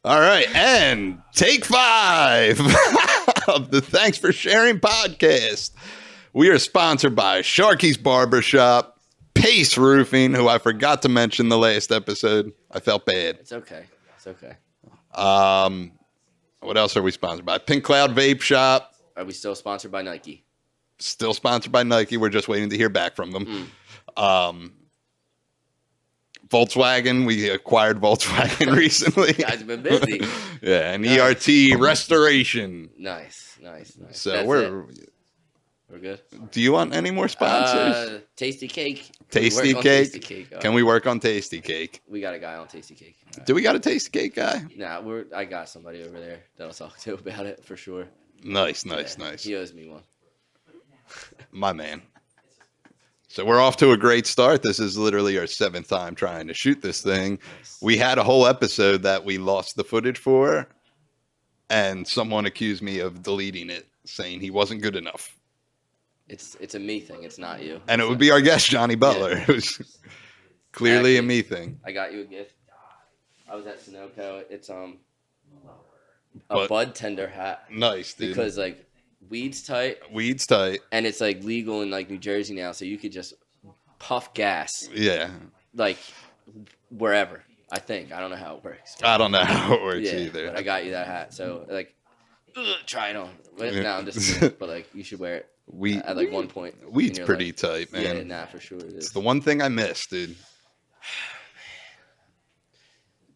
All right, and take 5 of the Thanks for Sharing podcast. We are sponsored by Sharky's Barbershop, Pace Roofing, who I forgot to mention the last episode. I felt bad. It's okay. It's okay. What else are we sponsored by? Pink Cloud Vape Shop. Are we still sponsored by Nike? Still sponsored by Nike. We're just waiting to hear back from them. Volkswagen. We acquired Volkswagen recently. You guys have been busy. Yeah, and ERT Restoration. Nice. So That's we're good. Do you want any more sponsors? Tasty Cake. Tasty Cake. Can we work on Tasty Cake? We got a guy on Tasty Cake. Right. Do we got a Tasty Cake guy? Nah, I got somebody over there that I'll talk to about it for sure. Nice. He owes me one. My man. So we're off to a great start. This is literally our 7th time trying to shoot this thing. We had a whole episode that we lost the footage for, and someone accused me of deleting it, saying he wasn't good enough. It's a me thing. It's not you. And it would be our guest, Johnny Butler. Yeah. It was clearly a me thing. I got you a gift. I was at Sunoco. It's a bud tender hat. Nice, dude. Because like weed's tight, and it's like legal in like New Jersey now, so you could just puff gas. Yeah. Like wherever. I think I don't know how it works. I don't know how it works either. But I got you that hat, so like try it on. No, I'm just kidding, but like you should wear it. At like one point. Weed's pretty tight, man. Yeah, nah, for sure. It's the one thing I miss, dude.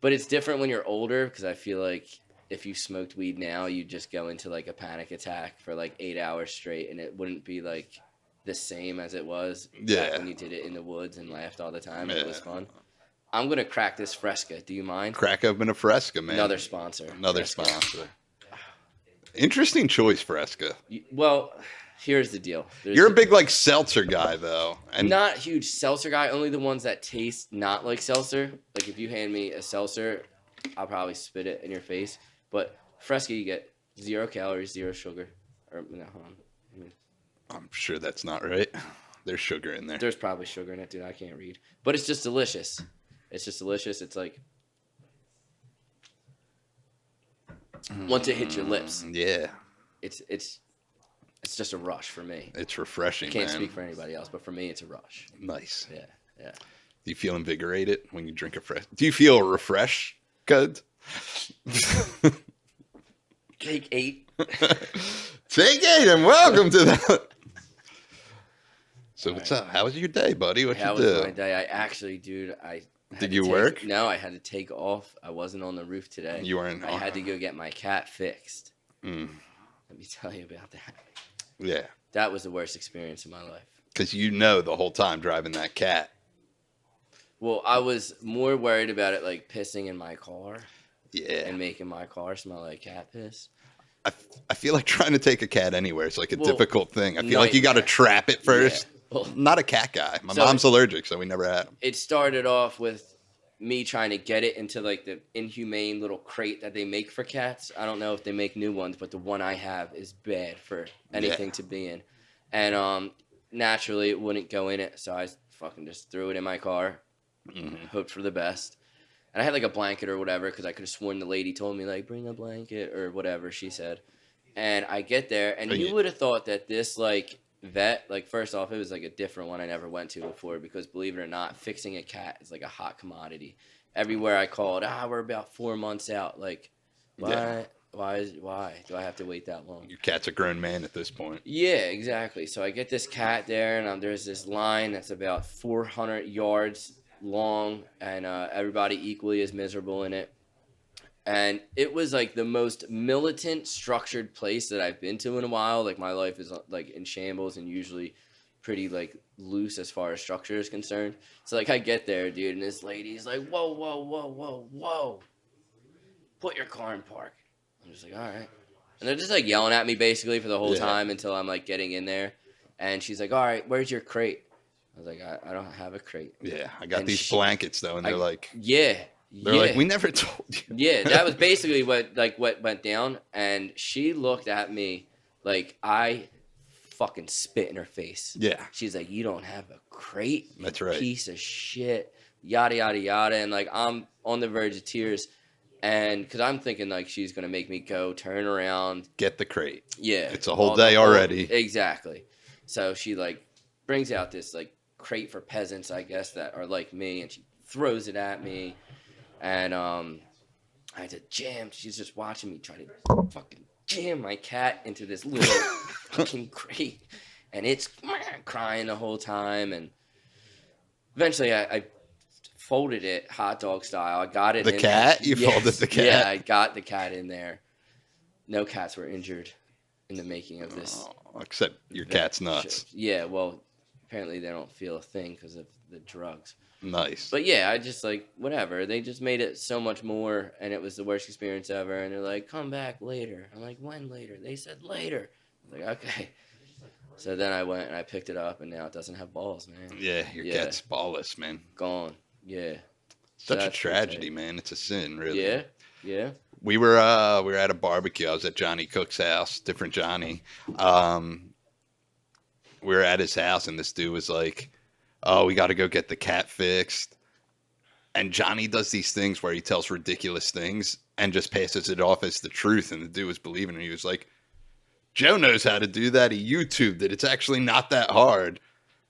But it's different when you're older, because I feel like if you smoked weed now, you'd just go into like a panic attack for like 8 hours straight, and it wouldn't be like the same as it was back when you did it in the woods and laughed all the time. And it was fun. I'm gonna crack this Fresca. Do you mind? Crack open a Fresca, man. Another sponsor. Sponsor. Interesting choice, Fresca. Well, here's the deal. You're a big like seltzer guy, though, and not a huge seltzer guy. Only the ones that taste not like seltzer. Like if you hand me a seltzer, I'll probably spit it in your face. But Fresca, you get 0 calories, 0 sugar. Or no, hold on. I'm sure that's not right. There's sugar in there. There's probably sugar in it, dude. I can't read. But it's just delicious. It's like once it hits your lips. Yeah. It's just a rush for me. It's refreshing, I can't speak for anybody else, but for me, it's a rush. Nice. Yeah. Do you feel invigorated when you drink a fresh? Do you feel refreshed? Good. Take 8. Take 8 and welcome to that. So what's up? How was your day, buddy? What you do? How was my day? I actually, dude, Did you work? No, I had to take off. I wasn't on the roof today. You weren't. I had to go get my cat fixed. Let me tell you about that. Yeah. That was the worst experience of my life. Because the whole time driving that cat. Well, I was more worried about it like pissing in my car. Yeah. And making my car smell like cat piss. I feel like trying to take a cat anywhere is like a difficult thing. I feel like you got to trap it first. Yeah. Well, not a cat guy. My mom's allergic, so we never had him. It started off with me trying to get it into like the inhumane little crate that they make for cats. I don't know if they make new ones, but the one I have is bad for anything to be in. And naturally it wouldn't go in it, so I fucking just threw it in my car. Hoped for the best. And I had like a blanket or whatever, because I could have sworn the lady told me like bring a blanket or whatever she said. And I get there, and you would have thought that this like vet, like first off, it was like a different one I never went to before, because believe it or not, fixing a cat is like a hot commodity. Everywhere I called, we're about 4 months out. Like, why do I have to wait that long? Your cat's a grown man at this point. Yeah, exactly. So I get this cat there, and there's this line that's about 400 yards long, and everybody equally is miserable in it. And it was like the most militant, structured place that I've been to in a while. Like my life is like in shambles and usually pretty like loose as far as structure is concerned. So like I get there, dude, and this lady's like, whoa, put your car in park. I'm just like, all right. And they're just like yelling at me basically for the whole time until I'm like getting in there. And she's like, all right, where's your crate? I was like, I don't have a crate. Yeah, I got these blankets though, and they're like, they're like, we never told you. Yeah, that was basically what went down. And she looked at me like I fucking spit in her face. Yeah. She's like, you don't have a crate? That's right. Piece of shit. Yada, yada, yada. And like, I'm on the verge of tears. And because I'm thinking like she's gonna make me go turn around. Get the crate. Yeah, It's a whole day already. Exactly. So she like brings out this like crate for peasants, I guess, that are like me, and she throws it at me, and I had to jam. She's just watching me try to fucking jam my cat into this little fucking crate, and it's crying the whole time, and eventually I folded it hot dog style. I got it The in cat? there. You folded the cat? Yeah, I got the cat in there. No cats were injured in the making of this. Oh, except your cat's nuts. Yeah, well, apparently they don't feel a thing because of the drugs. Nice. But yeah, I just like, whatever. They just made it so much more, and it was the worst experience ever. And they're like, come back later. I'm like, when later? They said later. I'm like, okay. So then I went and I picked it up, and now it doesn't have balls, man. Yeah, your cat's ballless, man. Gone. Yeah. Such a tragedy, man. It's a sin, really. Yeah. Yeah. We were at a barbecue. I was at Johnny Cook's house, different Johnny. We were at his house, and this dude was like, "Oh, we got to go get the cat fixed." And Johnny does these things where he tells ridiculous things and just passes it off as the truth, and the dude was believing it. He was like, "Joe knows how to do that. He YouTubed it. It's actually not that hard."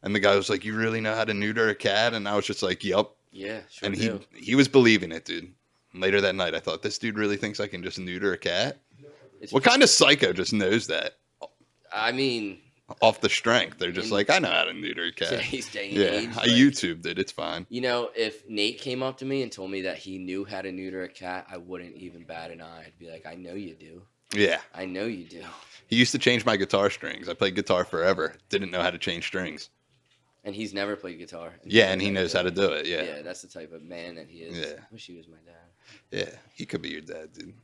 And the guy was like, "You really know how to neuter a cat?" And I was just like, "Yup." Yeah, sure And do. he was believing it, dude. Later that night, I thought, this dude really thinks I can just neuter a cat? What kind of psycho just knows that? I mean, Off the strength. They're just like, I know how to neuter a cat. today's day and Yeah, age, I like, YouTubed it. It's fine. You know, if Nate came up to me and told me that he knew how to neuter a cat, I wouldn't even bat an eye. I'd be like, I know you do. Yeah. I know you do. He used to change my guitar strings. I played guitar forever. Didn't know how to change strings. And he's never played guitar. Yeah, and he knows how to do it. Yeah. Yeah, that's the type of man that he is. Yeah. I wish he was my dad. Yeah, he could be your dad, dude.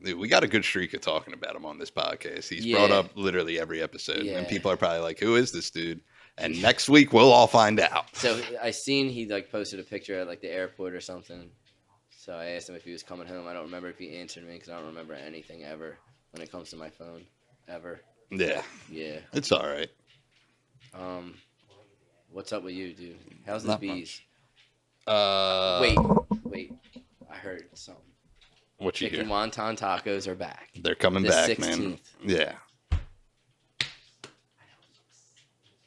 Dude, we got a good streak of talking about him on this podcast. He's Yeah. brought up literally every episode. Yeah. And people are probably like, who is this dude? And next week, we'll all find out. So I seen he like posted a picture at like the airport or something. So I asked him if he was coming home. I don't remember if he answered me because I don't remember anything ever when it comes to my phone. Ever. Yeah, Yeah. it's all right. What's up with you, dude? How's the Not bees? Wait. Wait. I heard something. What you Chicken hear? wonton tacos are back. They're coming The back, 16th. man. Yeah.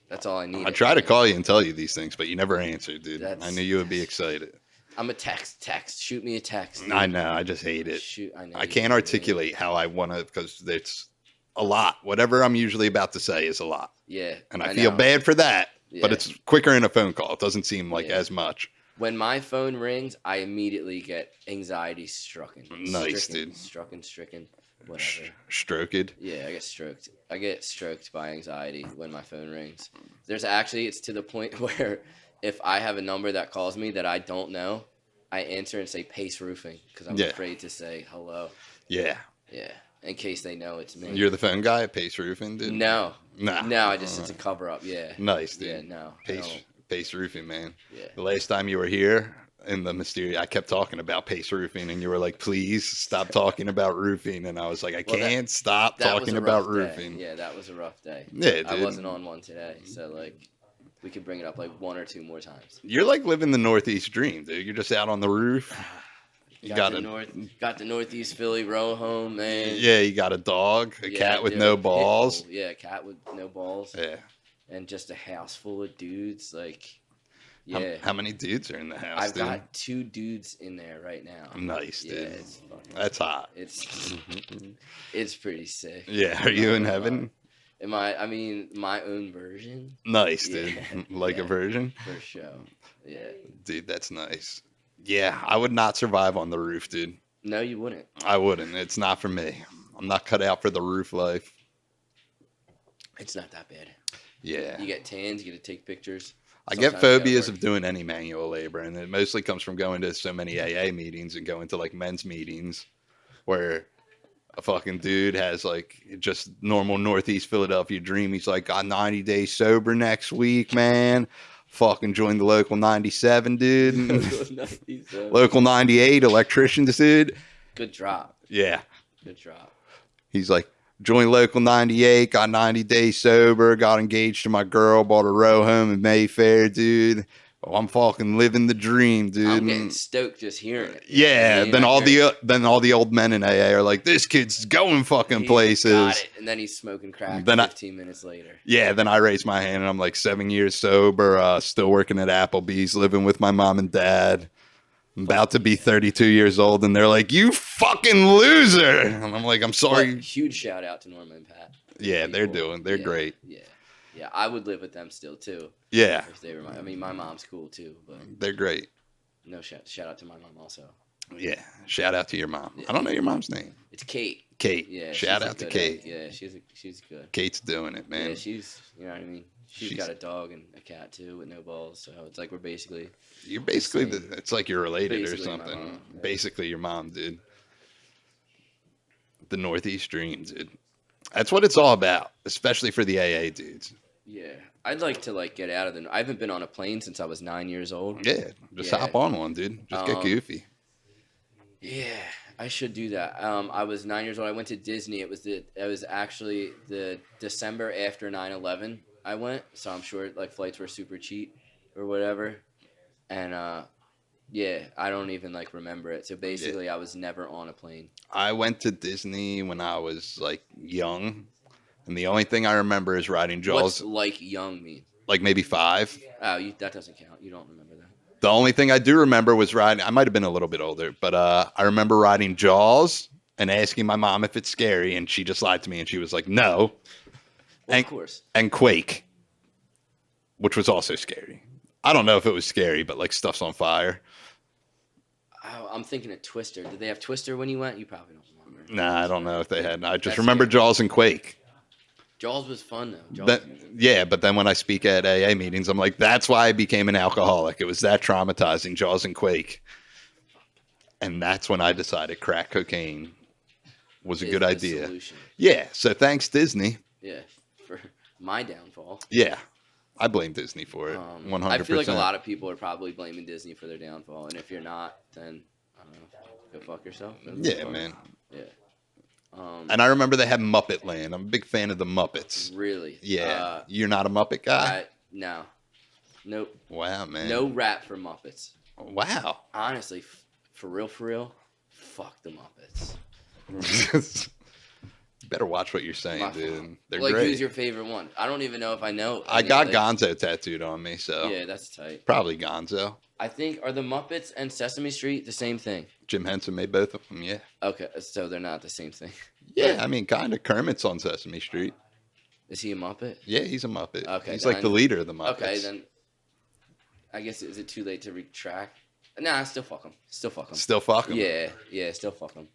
That's all I need. I try to call you and tell you these things, but you never answer, dude. That's- I knew you would be excited. I'm a text. Shoot me a text. I know. I just hate it. Shoot. I know. I you can't do, articulate how I want to because it's a lot. Whatever I'm usually about to say is a lot. Yeah. And I feel know. bad for that, but Yeah. it's quicker in a phone call. It doesn't seem like Yeah. as much. When my phone rings, I immediately get anxiety stricken. Nice, dude. Stricken. Whatever. Stroked. Yeah, I get stroked. I get stroked by anxiety when my phone rings. There's actually, it's to the point where if I have a number that calls me that I don't know, I answer and say Pace Roofing because I'm Yeah. afraid to say hello. Yeah. Yeah, in case they know it's me. You're the phone guy at Pace Roofing, dude? No. Nah. No, it's a cover up. Yeah. Nice, dude. Yeah, no. Pace Roofing, man. Yeah. The last time you were here in the Mysteria, I kept talking about Pace Roofing, and you were like, please stop talking about roofing. And I was like, I Well, can't stop That was talking a about rough day. roofing. Yeah, that was a rough day. Yeah, dude. I wasn't on one today, so like we could bring it up like one or two more times. You're like living the Northeast dream, dude. You're just out on the roof. You got got the Northeast Philly row home, man. Yeah, you got a dog, a Yeah, cat with dude, no a pit balls. bull. Yeah, a cat with no balls. Yeah. And just a house full of dudes. Like, How- yeah. How, many dudes are in the house, I've dude? got 2 dudes in there right now. Nice, Yeah, dude. it's fucking, That's hot. it's pretty sick. Yeah, are you in Not gonna heaven? lie. I mean, my own version Nice, dude. Yeah, Like a yeah. virgin? for show. Yeah. Dude, that's nice. Yeah, I would not survive on the roof, dude. No, you wouldn't. I wouldn't. It's not for me. I'm not cut out for the roof life. It's not that bad. Yeah. You get tans, you get to take pictures. I get Sometimes you gotta phobias work. of doing any manual labor, and it mostly comes from going to so many AA meetings and going to like men's meetings where a fucking dude has like just normal Northeast Philadelphia dream. He's like, got 90 days sober next week, man. Fucking join the local 97, dude. Local 98 electrician, dude. Good drop. Yeah. Good drop. He's like, joined local 98, got 90 days sober, got engaged to my girl, bought a row home in Mayfair, dude. Oh, I'm fucking living the dream, dude. I'm getting stoked just hearing it. Yeah, then all the old men in AA are like, this kid's going fucking he places. got it, and then he's smoking crack. Then 15 minutes later. Yeah, then I raise my hand and I'm like 7 years sober, still working at Applebee's, living with my mom and dad. I'm about to be 32 years old, and they're like, "You fucking loser!" And I'm like, "I'm sorry." But huge shout out to Norma and Pat. Yeah, they're great. Yeah. I would live with them still too. Yeah, If they were my mom's cool too, but they're great. no shout out to my mom also. Yeah, shout out to your mom. Yeah. I don't know your mom's name. It's Kate. Kate. Yeah. Shout out to Kate. Yeah, she's good. Kate's doing it, man. Yeah, she's you know what I mean. She's got a dog and a cat too with no balls, so it's like we're basically. You're basically it's like you're related Basically or my something. mom. Basically your mom, dude. The Northeast Dream, dude. That's what it's all about, especially for the AA dudes. Yeah, I'd like to get out of I haven't been on a plane since I was 9 years old. Yeah, just hop on one, dude. Just get goofy. Yeah, I should do that. I was 9 years old. I went to Disney. It was actually the December after 9/11. I went, so I'm sure flights were super cheap or whatever. And yeah, I don't even remember it. So basically, I was never on a plane. I went to Disney when I was young, and the only thing I remember is riding Jaws. What's young mean? Maybe 5. Oh, that doesn't count. You don't remember that. The only thing I do remember was riding. I might have been a little bit older, but I remember riding Jaws and asking my mom if it's scary, and she just lied to me, and she was like, "No." Well, of course. And Quake, which was also scary. I don't know if it was scary, but stuff's on fire. Oh, I'm thinking of Twister. Did they have Twister when you went? You probably don't remember. Nah, I don't know if they had. I just That's remember scary. Jaws and Quake. Jaws was fun though. Yeah, but then when I speak at AA meetings, I'm like, that's why I became an alcoholic. It was that traumatizing, Jaws and Quake. And that's when I decided crack cocaine was a good idea. Solution. Yeah, so thanks Disney. Yeah, for my downfall. Yeah, I blame Disney for it, 100%. I feel like a lot of people are probably blaming Disney for their downfall, and if you're not, then I don't know, go fuck yourself. Yeah, man. Yeah. And I remember they had Muppet Land. I'm a big fan of the Muppets. Really? Yeah. You're not a Muppet guy? No. Nope. Wow, man. No rap for Muppets. Wow. Honestly, for real, fuck the Muppets. You better watch what you're saying, dude. They're great. Who's your favorite one? I don't even know if I know. I got Gonzo tattooed on me, so. Yeah, that's tight. Probably Gonzo. I think, are the Muppets and Sesame Street the same thing? Jim Henson made both of them, yeah. Okay, so they're not the same thing. Yeah, I mean, kind of. Kermit's on Sesame Street. Is he a Muppet? Yeah, he's a Muppet. Okay. He's the leader of the Muppets. Okay, then I guess, is it too late to retract? Nah, still fuck him. Still fuck him. Still fuck him? Yeah, still fuck him.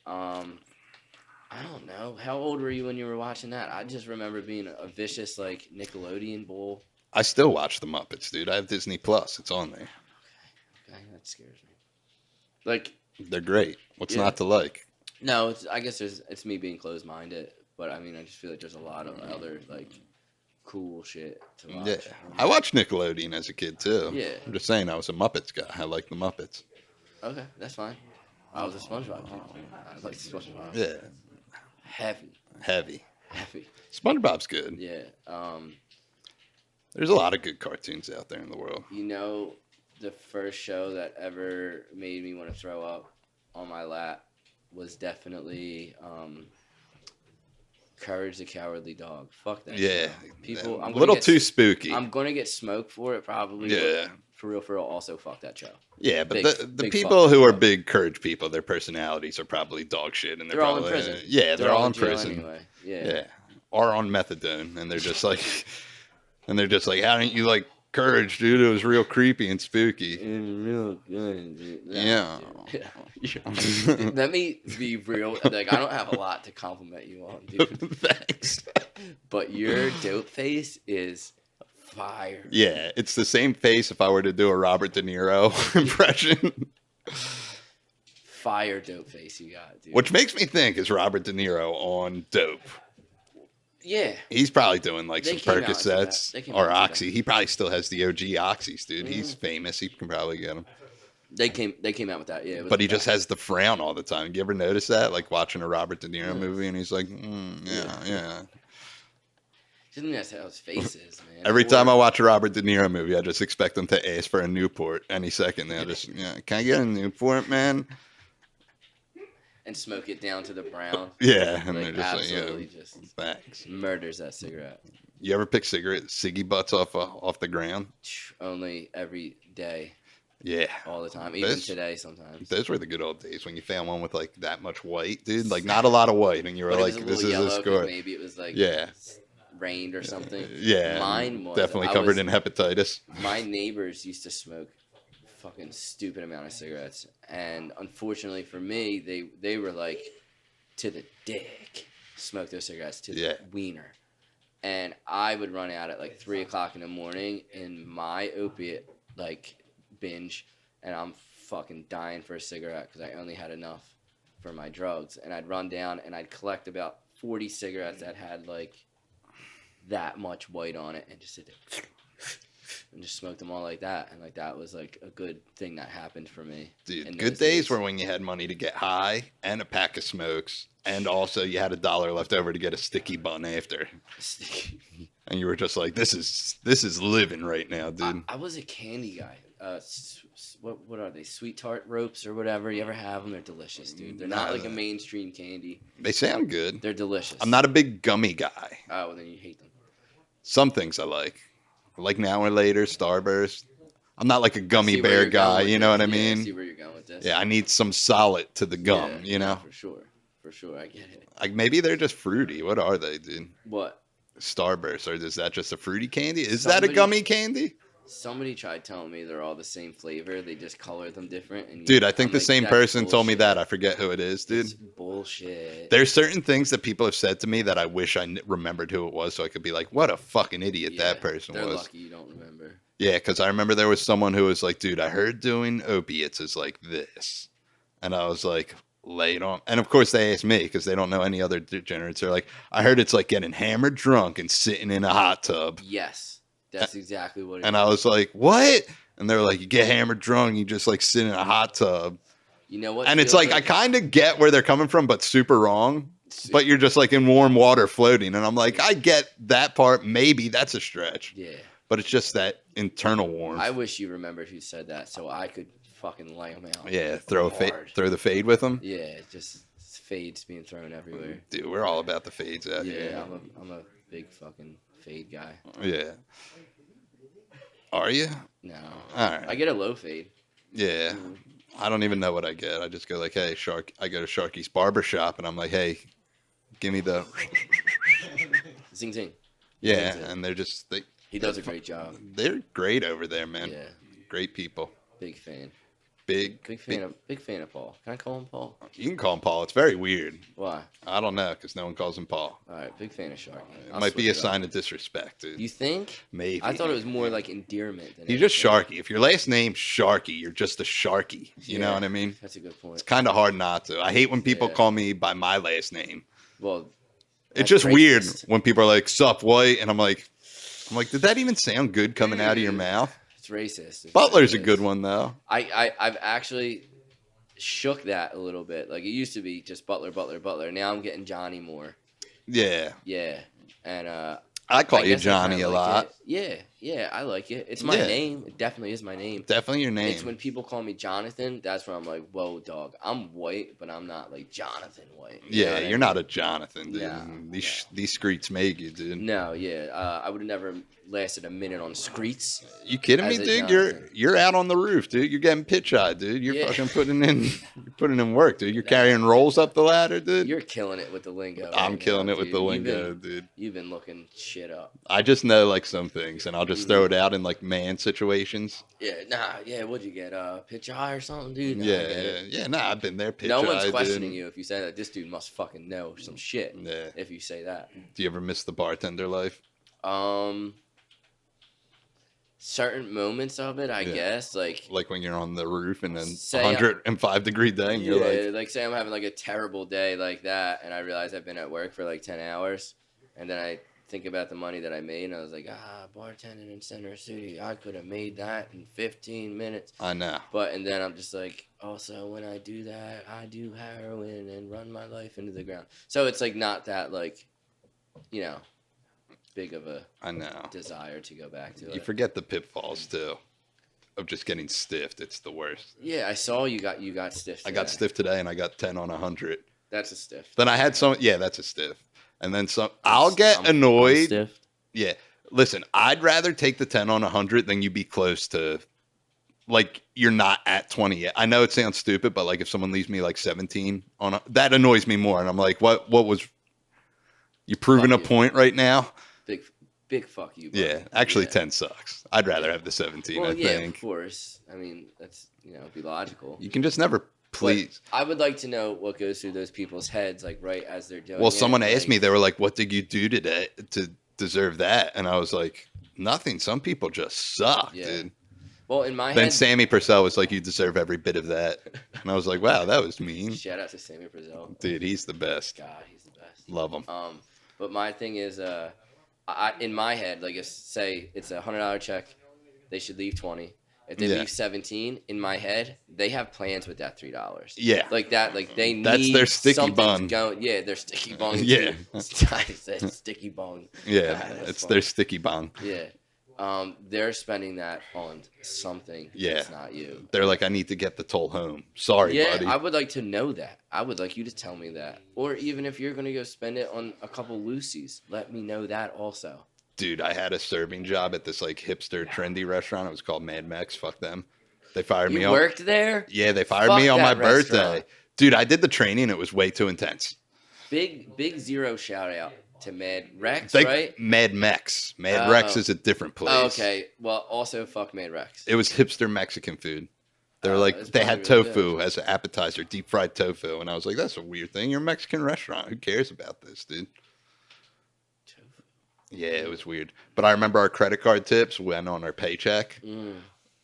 I don't know. How old were you when you were watching that? I just remember being a vicious, Nickelodeon bull. I still watch the Muppets, dude. I have Disney Plus. It's on there. Okay, that scares me. They're great. What's not to like? No, I guess it's me being closed-minded, but I mean, I just feel like there's a lot of other cool shit to watch. Yeah, I watched Nickelodeon as a kid too. Yeah, I'm just saying I was a Muppets guy. I like the Muppets. Okay, that's fine. I was a SpongeBob kid. I like SpongeBob. Yeah, heavy. SpongeBob's good. Yeah. There's a lot of good cartoons out there in the world. You know, the first show that ever made me want to throw up on my lap was definitely Courage the Cowardly Dog. Fuck that. Yeah. Show. People, I'm a little too spooky. I'm gonna get smoked for it probably. Yeah. For real, also fuck that show. Yeah, but the people who are big Courage people, their personalities are probably dog shit, and they're all probably, in prison. Yeah, they're all in prison anyway. Yeah. Or on methadone, and they're just like, how didn't you like Courage, dude? It was real creepy and spooky. Real good, dude. Yeah. Let me be real. I don't have a lot to compliment you on, dude. Thanks. But your dope face is fire. Yeah, it's the same face if I were to do a Robert De Niro impression. Fire dope face you got, dude. Which makes me think, is Robert De Niro on dope? Yeah. He's probably doing some They came out Percocets or Oxy. He probably still has the OG Oxys, dude. Mm-hmm. He's famous. He can probably get them. They came out with that, yeah. But he just has the frown all the time. You ever notice that? Watching a Robert De Niro movie and he's like, yeah. Just think that's how his face is, man. Every time I Or- watch a Robert De Niro movie, I just expect them to ask for a Newport any second now. Just, yeah, can I get a Newport, man? and smoke it down to the brown. Yeah, and Like they're just like, absolutely just thanks. murders that cigarette. You ever pick ciggy butts off the ground? Only every day, Yeah. all the time. Even Those, today sometimes. those were the good old days when you found one with like that much white, dude. Like not a lot of white, and you were But it like, was a "This little is a yellow 'cause score." maybe it was like Yeah, rained or something. yeah. Mine was definitely I covered was- in hepatitis. My neighbors used to smoke fucking stupid amount of cigarettes, and unfortunately for me, they were like to the dick, smoke those cigarettes to the Yeah. wiener, and I would run out at like 3 o'clock in the morning in my opiate like binge, and I'm fucking dying for a cigarette because I only had enough for my drugs, and I'd run down and I'd collect about 40 cigarettes that had like that much white on it, and just sit there and just smoke them all like that, and like that was like a good thing that happened for me. Dude, in good those days were when you had money to get high and a pack of smokes, and also you had $1 left over to get a sticky bun after, and you were just like, "This is living right now, dude." I was a candy guy. What are they? Sweet tart ropes or whatever. You ever have them? They're delicious, dude. They're not like a mainstream candy. They sound good. They're delicious. I'm not a big gummy guy. Oh, well, then you hate them. Some things I like. I like Now or Later, Starburst. I'm not like a gummy See where bear you're going guy, with you know this. what I Yeah, I mean? see where you're going with this. Yeah, I need some solid to the gum, Yeah, you know? for sure. For sure, I get it. Like maybe they're just fruity. What are they, dude? What? Starburst, or is that just a fruity candy? Is that a Somebody- gummy candy? Somebody tried telling me they're all the same flavor. They just color them different. And Dude, I think I'm the like, same "That's person told me that. I bullshit." forget who it is, dude. It's bullshit. There's certain things that people have said to me that I wish I remembered who it was, so I could be like, "What a fucking idiot Yeah, that person They're was." lucky you don't remember. Yeah, because I remember there was someone who was like, "Dude, I heard doing opiates is like this," and I was like, "Lay it on." And of course, they asked me because they don't know any other degenerates. They're like, "I heard it's like getting hammered drunk and sitting in a hot tub," Yes, that's exactly what it and is. I was like, "What?" And they were like, "You get hammered drunk, you just like sit in a hot tub," You know what? and it's feels like I kind of get where they're coming from, but super wrong. But you're just like in warm water floating, and I'm like, I get that part. Maybe that's a stretch. Yeah. But it's just that internal warmth. I wish you remembered who said that so I could fucking lay them out. Yeah, throw hard. throw the fade with them. Yeah, just fades being thrown everywhere. Dude, we're all about the fades out Yeah, here. I'm a big fucking fade guy. Yeah. Are you? No. All right. I get a low fade. Yeah. I don't even know what I get. I just go like, hey, Shark. I go to Sharky's barber shop, and I'm like, hey, give me the. Zing zing. Yeah, Zing, zing. and they're just He does a great job. they're great over there, man. Yeah, Great people. big fan. Big. Big fan of Paul. Can I call him Paul? You can call him Paul. It's very weird. Why? I don't know because no one calls him Paul. All right, big fan of Sharky. It I'll might be a switch it up. sign of disrespect, dude. You think? Maybe. I thought it was more like endearment. Than He's just anything. Sharky. If your last name's Sharky, you're just a Sharky. You know Yeah. what I mean? That's a good point. It's kind of hard not to. I hate when people Yeah. call me by my last name. Well, It's that's just weird racist. when people are like, "Sup, white," and I'm like, did that even sound good coming out of your mouth? It's racist. It's Butler's a racist. good one though. I've actually shook that a little bit. Like it used to be just Butler, Butler, Butler. Now I'm getting Johnny more. Yeah, Yeah, and I call I you guess I Johnny kinda a like lot. it. Yeah, I like it. It's my Yeah. name. It definitely is my name. Definitely your name. It's when people call me Jonathan. That's when I'm like, whoa, dog. I'm white, but I'm not like Jonathan White. You know Yeah, what I you're mean? not a Jonathan, dude. No, These streets make you, dude. No, yeah. I would have never lasted a minute on streets. You kidding me, As a dude? Jonathan. You're out on the roof, dude. You're getting pitch eyed, dude. You're Yeah. fucking putting in work, dude. You're carrying rolls up the ladder, dude. You're killing it with the lingo. I'm right killing now, it with dude. the You've lingo, been- dude. You've been looking shit up. I just know like some things, and I'll just throw it out in like man situations. Yeah, what'd you get? Pitch eye or something, dude? Nah, I Yeah, get it. yeah. Nah, I've been there. Pitch No one's eyed, questioning dude. you if you say that. This dude must fucking know some shit. Yeah. If you say that. Do you ever miss the bartender life? Certain moments of it, I Yeah. guess, like Like when you're on the roof and then Say, 105-degree day, and you're yeah, like, like say I'm having like a terrible day like that, and I realize I've been at work for like 10 hours, and then I think about the money that I made, and I was like, bartending in Center City, I could have made that in 15 minutes. I know. And then I'm just like, also when I do that, I do heroin and run my life into the ground. So it's like not that like, you know, big of a I know. desire to go back to You it. forget the pitfalls too of just getting stiffed. It's the worst. Yeah, I saw you got stiff. I got today. stiff today and I got 10 on 100. That's a stiff. Then I had some. Yeah, that's a stiff. And then some. I'll get I'm annoyed. stiff. Yeah. Listen, I'd rather take the 10 on 100 than you be close to, like, you're not at 20 yet. I know it sounds stupid, but like if someone leaves me like 17 on that annoys me more. And I'm like, what was you proving Fuck a you. point right now? Big fuck you. Bro. Yeah. Actually, Yeah. 10 sucks. I'd rather have the 17, Well, I yeah, think. of course. I mean, that's be logical. You can just never please. But I would like to know what goes through those people's heads, like right as they're doing. Well, it. someone asked like, me, they were like, what did you do today to deserve that? And I was like, nothing. Some people just suck, Yeah. dude. Well, in my Then head, Sammy Purcell was like, you deserve every bit of that. And I was like, wow, that was mean. shout out to Sammy Brazil. Dude, he's the best. God, he's the best. Love him. But my thing is, in my head, like, say it's $100 check, they should leave 20. If they leave 17, in my head, they have plans with that $3. Yeah. Like that, like they need That's their sticky something bun. Going. Yeah, their sticky bun. Yeah. I said sticky bun. Yeah, That's it's funny. their sticky bong. Yeah. They're spending that on something. Yeah. That's not you. They're like, I need to get the toll home. Sorry, Yeah, buddy. I would like to know that. I would like you to tell me that. Or even if you're going to go spend it on a couple Lucy's, let me know that also. Dude, I had a serving job at this like hipster trendy restaurant. It was called Mad Max. Fuck them. They fired me You on. worked there? Yeah, they fired Fuck me on my that birthday. restaurant. Dude, I did the training. It was way too intense. Big zero shout out to Mad Rex, They- right? Mad Mex. Mad Rex is a different place. Oh, okay. Well, also fuck Mad Rex. It was hipster Mexican food. They were Oh, like, that's they had probably really tofu as an appetizer, deep fried tofu. And I was like, that's a weird thing. You're a Mexican restaurant. Who cares about this, dude? Yeah, it was weird. But I remember our credit card tips went on our paycheck.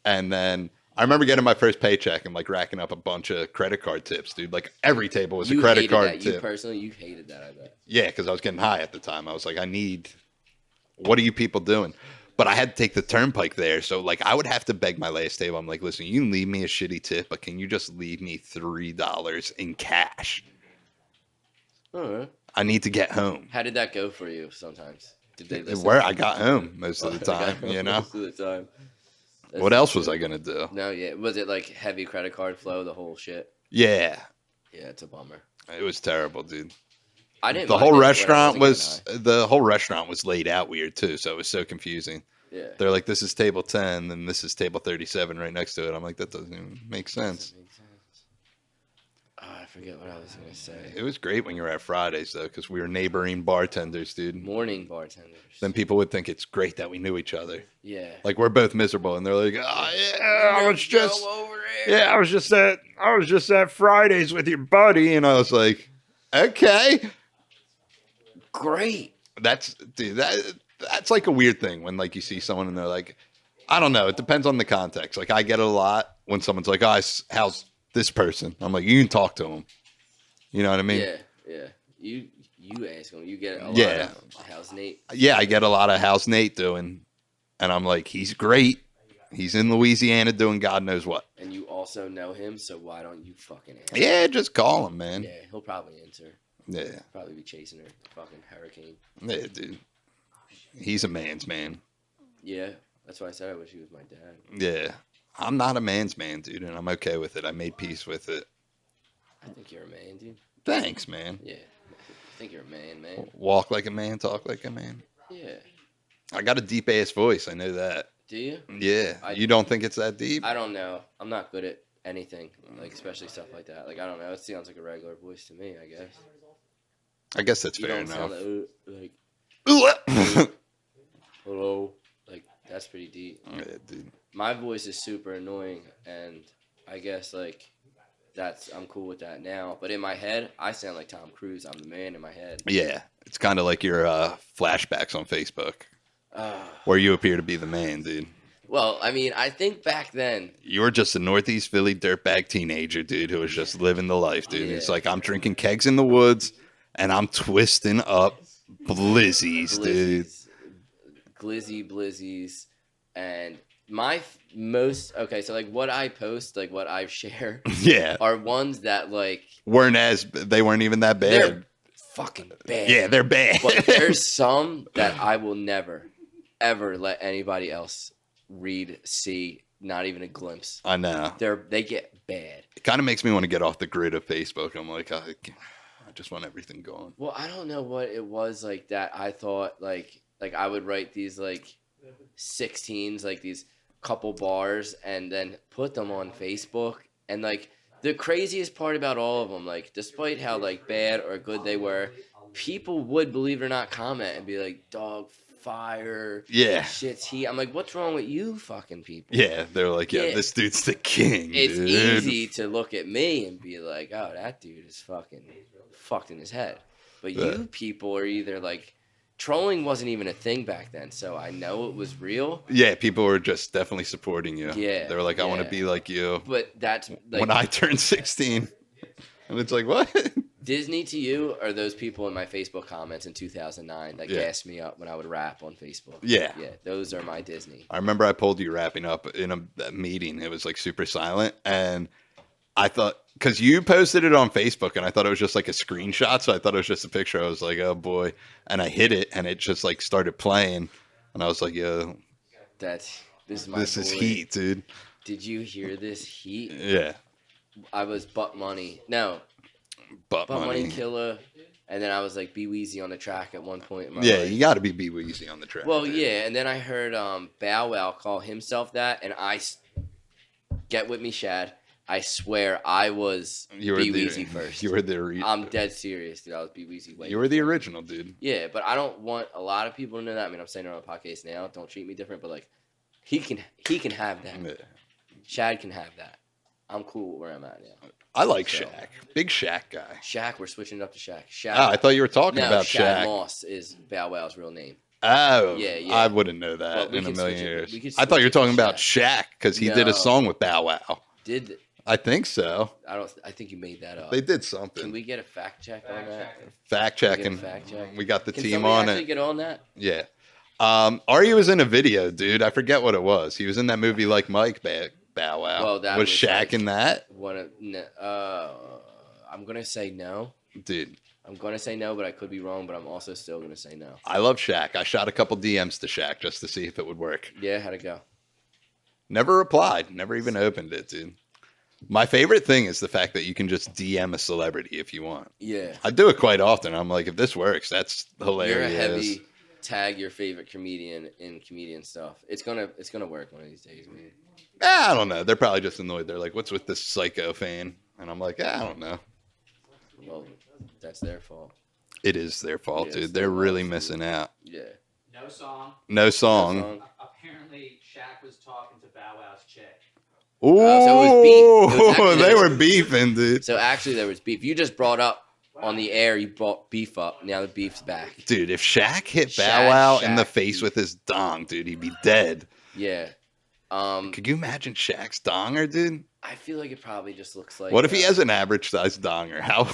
And then I remember getting my first paycheck and like racking up a bunch of credit card tips, dude. Like every table was You a credit hated card that. tip. You personally, you hated that, I bet. Yeah, because I was getting high at the time. I was like, what are you people doing? But I had to take the turnpike there. So like I would have to beg my last table. I'm like, listen, you can leave me a shitty tip, but can you just leave me $3 in cash? Alright. I need to get home. How did that go for you sometimes? Did they listen? Where I got home most of the time, you know? Most of the time. That's What else was I going to do? No, yeah. Was it like heavy credit card flow, the whole shit? Yeah, Yeah, it's a bummer. it was terrible, dude. I didn't. The mind whole it when I restaurant wasn't was laid out weird too, so it was so confusing. getting high. Yeah. They're like, this is table 10, and this is table 37 right next to it. I'm like, that doesn't even make sense. Doesn't make sense. Oh, I forget what I was gonna say. It was great when you were at Fridays though, because we were neighboring bartenders, dude. Morning bartenders. Then people would think it's great that we knew each other. Yeah. Like we're both miserable, and they're like, oh yeah, I was just Go over there. yeah, I was just at Fridays with your buddy, and I was like, okay. Great. That's like a weird thing when like you see someone and they're like, I don't know, it depends on the context. Like I get it a lot when someone's like, oh, how's this person? I'm like, you can talk to him. You know what I mean? Yeah. You ask him. You get a lot Yeah. of how's Nate? Yeah, I get a lot of how's Nate doing, and I'm like, he's great. He's in Louisiana doing God knows what. And you also know him, so why don't you fucking answer? Yeah, just call him, man. Yeah, he'll probably answer. Yeah, Probably be chasing her. Fucking hurricane. yeah, dude. He's a man's man. Yeah, that's why I said I wish he was my dad. Yeah, I'm not a man's man, dude, and I'm okay with it. I made peace with it. I think you're a man, dude. Thanks, man. Yeah. I think you're a man. Walk like a man, talk like a man. Yeah. I got a deep ass voice. I know that. Do you? Yeah. You don't think it's that deep? I don't know. I'm not good at anything, like especially stuff like that. Like I don't know. It sounds like a regular voice to me. I guess. I guess that's You fair don't enough. sound like hello. Like that's pretty deep. Yeah, dude. My voice is super annoying, and I guess like I'm cool with that now. But in my head, I sound like Tom Cruise. I'm the man in my head. Yeah, it's kind of like your flashbacks on Facebook, where you appear to be the man, dude. Well, I mean, I think back then. You were just a Northeast Philly dirtbag teenager, dude, who was just living the life, dude. Yeah. It's like, I'm drinking kegs in the woods, and I'm twisting up blizzies, dude. Glizzies, and my most okay. So like what I post, like what I share, Yeah, are ones that like they weren't even that bad. they're fucking bad. Yeah, they're bad. But there's some that I will never, ever let anybody else read, see, not even a glimpse. I know. They get bad. It kind of makes me want to get off the grid of Facebook. I'm like, I just want everything gone. Well, I don't know what it was like that. I thought like I would write these like 16s, like these couple bars, and then put them on Facebook. And like the craziest part about all of them, like despite how like bad or good they were, people would, believe it or not, comment and be like, "Dog, fire, Yeah. shit's heat." I'm like, "What's wrong with you, fucking people?" Yeah, they're like, yeah, this dude's the king. It's dude. easy to look at me and be like, "Oh, that dude is fucking fucked in his head." But you people are either like, trolling wasn't even a thing back then, so I know it was real. Yeah, people were just definitely supporting you. Yeah, they were like, I want to be like you. But that's like, when I turned 16, and it's like, what? Disney to you are those people in my Facebook comments in 2009 that gassed me up when I would rap on Facebook. Yeah. Yeah, those are my Disney. I remember I pulled you rapping up in a meeting. It was like super silent. And I thought, because you posted it on Facebook and I thought it was just like a screenshot. So I thought it was just a picture. I was like, oh boy. And I hit it and it just like started playing. And I was like, yo. This is heat, dude. Did you hear this heat? Yeah. I was Butt Money. No. Butt Money Killer, and then I was like Be Weezy on the track at one point in my life. life. You got to be Weezy on the track. Well, yeah, and then I heard Bow Wow call himself that, and get with me, Shad. I swear I was Be Weezy first. You were the. I'm dead serious, dude. I was Be Weezy. You were the original, dude. Yeah, but I don't want a lot of people to know that. I mean, I'm saying it on a podcast now. Don't treat me different, but like, he can have that. Yeah. Shad can have that. I'm cool with where I'm at now. I like Shaq. Big Shaq guy. Shaq, we're switching it up to Shaq. Shaq. Oh, I thought you were talking about Shad Shaq. Moss is Bow Wow's real name. Oh, yeah. I wouldn't know that in a million years. I thought you were talking about Shaq because he did a song with Bow Wow. Did I think so? I think you made that up. They did something. Can we get a fact check on that? Fact checking. We got the team on it. Can get on that? Yeah. Ari was in a video, dude. I forget what it was. He was in that movie Like Mike Bow Wow. Well, that was Shaq like in that? I'm gonna say no, dude. I'm gonna say no, but I could be wrong. But I'm also still gonna say no. I love Shaq. I shot a couple DMs to Shaq just to see if it would work. Yeah, how'd it go? Never replied. Never even opened it, dude. My favorite thing is the fact that you can just DM a celebrity if you want. Yeah, I do it quite often. I'm like, if this works, that's hilarious. You're a heavy tag your favorite comedian in comedian stuff. It's gonna work one of these days, man. I don't know. They're probably just annoyed. They're like, what's with this psycho fan? And I'm like, I don't know. Well, that's their fault. It is their fault, dude. They're really missing out. Yeah. No song. Apparently, Shaq was talking to Bow Wow's chick. Ooh, so it was beef. They were beefing, dude. So actually, there was beef. You just brought up on the air. You brought beef up. Now the beef's back. Dude, if Shaq hit Bow Wow in the face with his dong, dude, he'd be dead. Yeah. Could you imagine Shaq's donger, dude? I feel like it probably just looks like. What if he has an average sized donger? How?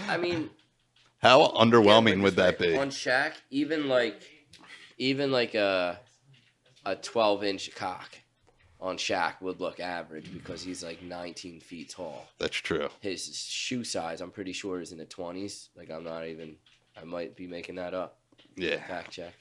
I mean, how underwhelming would that be? On Shaq, even like a 12-inch cock on Shaq would look average because he's like 19 feet tall. That's true. His shoe size, I'm pretty sure, is in the 20s. Like I might be making that up. Yeah. Fact check.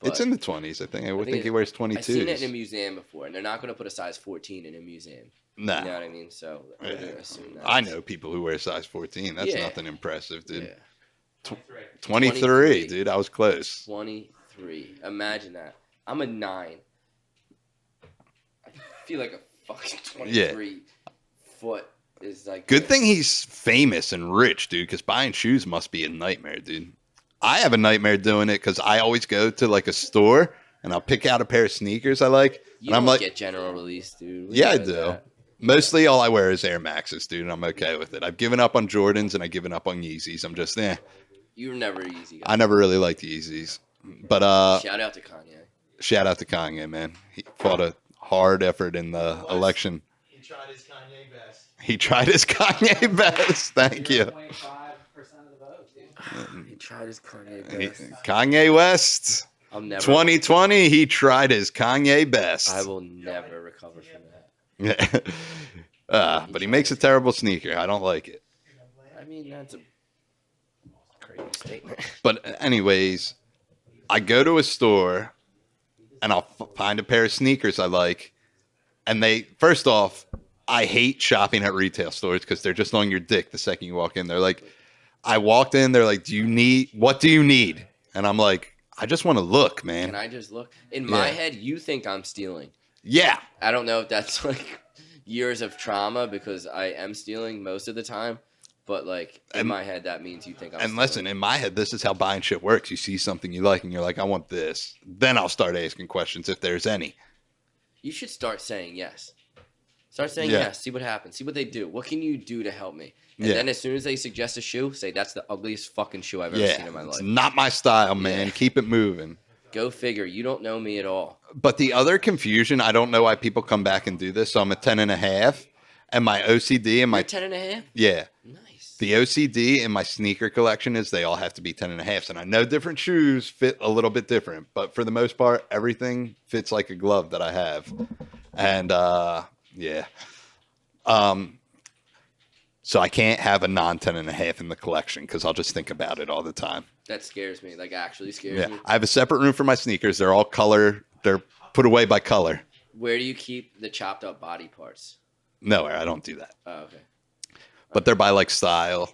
But it's in the 20s, I think. I would think he wears 22s. I've seen it in a museum before, and they're not going to put a size 14 in a museum. No. You know what I mean? So I assume that. I know people who wear size 14. That's nothing impressive, dude. Yeah. 23, dude. I was close. 23. Imagine that. I'm a 9. I feel like a fucking 23 foot is like. Good thing he's famous and rich, dude, because buying shoes must be a nightmare, dude. I have a nightmare doing it because I always go to like a store and I'll pick out a pair of sneakers I like. You and I'm like, get general release, dude. Yeah, I do. Mostly all I wear is Air Maxes, dude, and I'm okay with it. I've given up on Jordans and I've given up on Yeezys. I'm just, You were never Yeezy guy. I never really liked Yeezys. But shout out to Kanye. Shout out to Kanye, man. He fought a hard effort in the election. He tried his Kanye best. He tried his Kanye best. Thank you. 0.5% of the vote, dude. He tried his Kanye best. Kanye West. 2020, he tried his Kanye best. I will never recover from that. Yeah. But he makes a terrible sneaker. I don't like it. I mean, that's a Crazy statement. But anyways, I go to a store and I'll find a pair of sneakers I like. And first off, I hate shopping at retail stores because they're just on your dick the second you walk in. They're like, I walked in, they're like, what do you need? And I'm like, I just want to look, man. Can I just look? In my Yeah. head, you think I'm stealing. Yeah. I don't know if that's like years of trauma because I am stealing most of the time. But like in my head, that means you think I'm And stealing. listen, in my head, this is how buying shit works. You see something you like and you're like, I want this. Then I'll start asking questions if there's any. You should start saying yes. Start saying Yeah. yes. See what happens. See what they do. What can you do to help me? And Yeah. then as soon as they suggest a shoe, say that's the ugliest fucking shoe I've ever seen in my It's life. not my style, man. Yeah. Keep it moving. Go figure. You don't know me at all. But the other confusion, I don't know why people come back and do this. So I'm a 10.5, and my OCD and My my 10.5. yeah, Nice. the OCD in my sneaker collection is they all have to be 10.5s. And I know different shoes fit a little bit different, but for the most part, everything fits like a glove that I have. And yeah, so I can't have a non 10.5 in the collection because I'll just think about it all the time. That scares me. Like actually scares Yeah, me. I have a separate room for my sneakers. They're all color. They're put away by color. Where do you keep the chopped up body parts? Nowhere. I don't do that. Oh, okay. But they're by like style.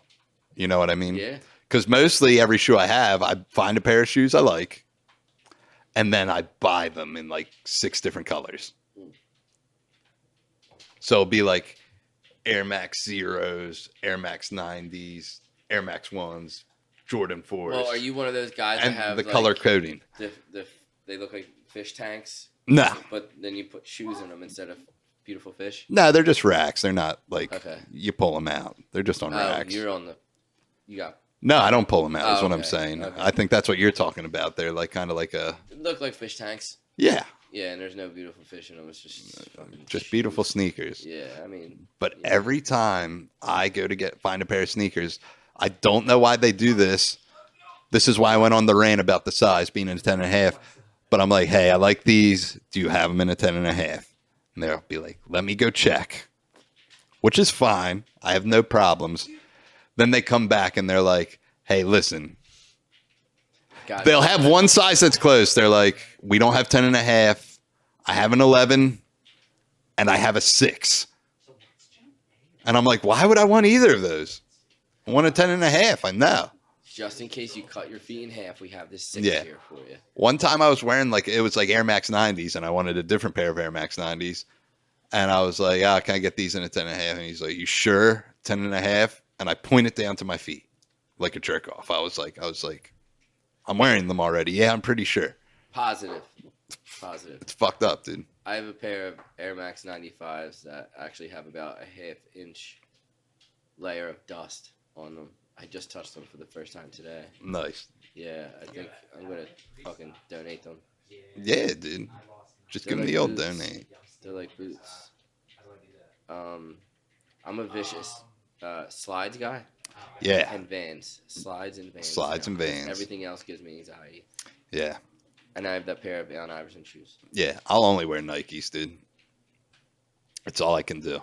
You know what I mean? Yeah. Because mostly every shoe I have, I find a pair of shoes I like, and then I buy them in like 6 different colors. So it'll be like Air Max Zeros, Air Max 90s, Air Max 1s, Jordan 4s. Well, are you one of those guys and that have the like, color coding. they look like fish tanks? No. But then you put shoes in them instead of beautiful fish? No, they're just racks. They're not like Okay. you pull them out. They're just on Oh, racks. you're on the. You got. No, I don't pull them out. Is Oh, what I'm okay. saying. Okay. I think that's what you're talking about. They're like kind of like a Look like fish tanks. yeah, Yeah, and there's no beautiful fish in them. It's just fucking just shoes. beautiful sneakers. Yeah, I mean. But Yeah. every time I go to find a pair of sneakers, I don't know why they do this. This is why I went on the rant about the size being in a 10.5. But I'm like, hey, I like these. Do you have them in a 10.5? And they'll be like, let me go check, which is fine. I have no problems. Then they come back and they're like, hey, listen, Got it. they'll have one size that's close. They're like, we don't have 10.5. I have an 11 and I have a 6. And I'm like, why would I want either of those? I want a 10.5. I know. Just in case you cut your feet in half, we have this 6 Yeah. here for you. One time I was wearing it was like Air Max 90s and I wanted a different pair of Air Max 90s. And I was like, can I get these in a 10.5? And he's like, you sure? 10.5? And I pointed down to my feet like a jerk off. I was like, I'm wearing them already. Yeah, I'm pretty sure. Positive. It's fucked up, dude. I have a pair of Air Max 95s that actually have about a half-inch layer of dust on them. I just touched them for the first time today. Nice. Yeah, I think I'm gonna fucking donate them. Yeah, dude. Just give me the old donate. They're like boots. I'm a vicious slides guy Yeah. and Vans. Slides and Vans. Slides and Vans. Everything else gives me anxiety. Yeah. And I have that pair of Allen Iverson shoes. Yeah. I'll only wear Nikes, dude. It's all I can do.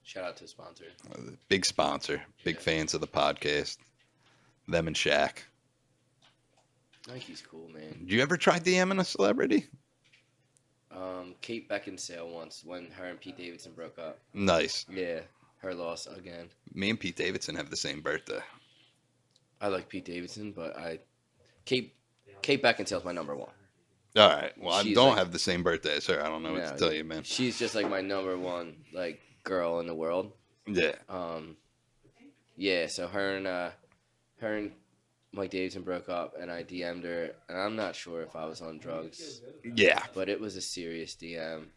Shout out to a sponsor. Big sponsor. Big Yeah. fans of the podcast. Them and Shaq. Nike's cool, man. Did you ever try DMing a celebrity? Kate Beckinsale once when her and Pete Davidson broke up. Nice. Yeah, her loss again. Me and Pete Davidson have the same birthday. I like Pete Davidson, but Kate Beckinsale's my number one. All right. Well, I She's don't like- have the same birthday as her. I don't know what No, to tell you, man. She's just like my number one like girl in the world. Yeah. Yeah. So her and Mike Davidson broke up, and I DM'd her, and I'm not sure if I was on drugs, Yeah. but it was a serious DM.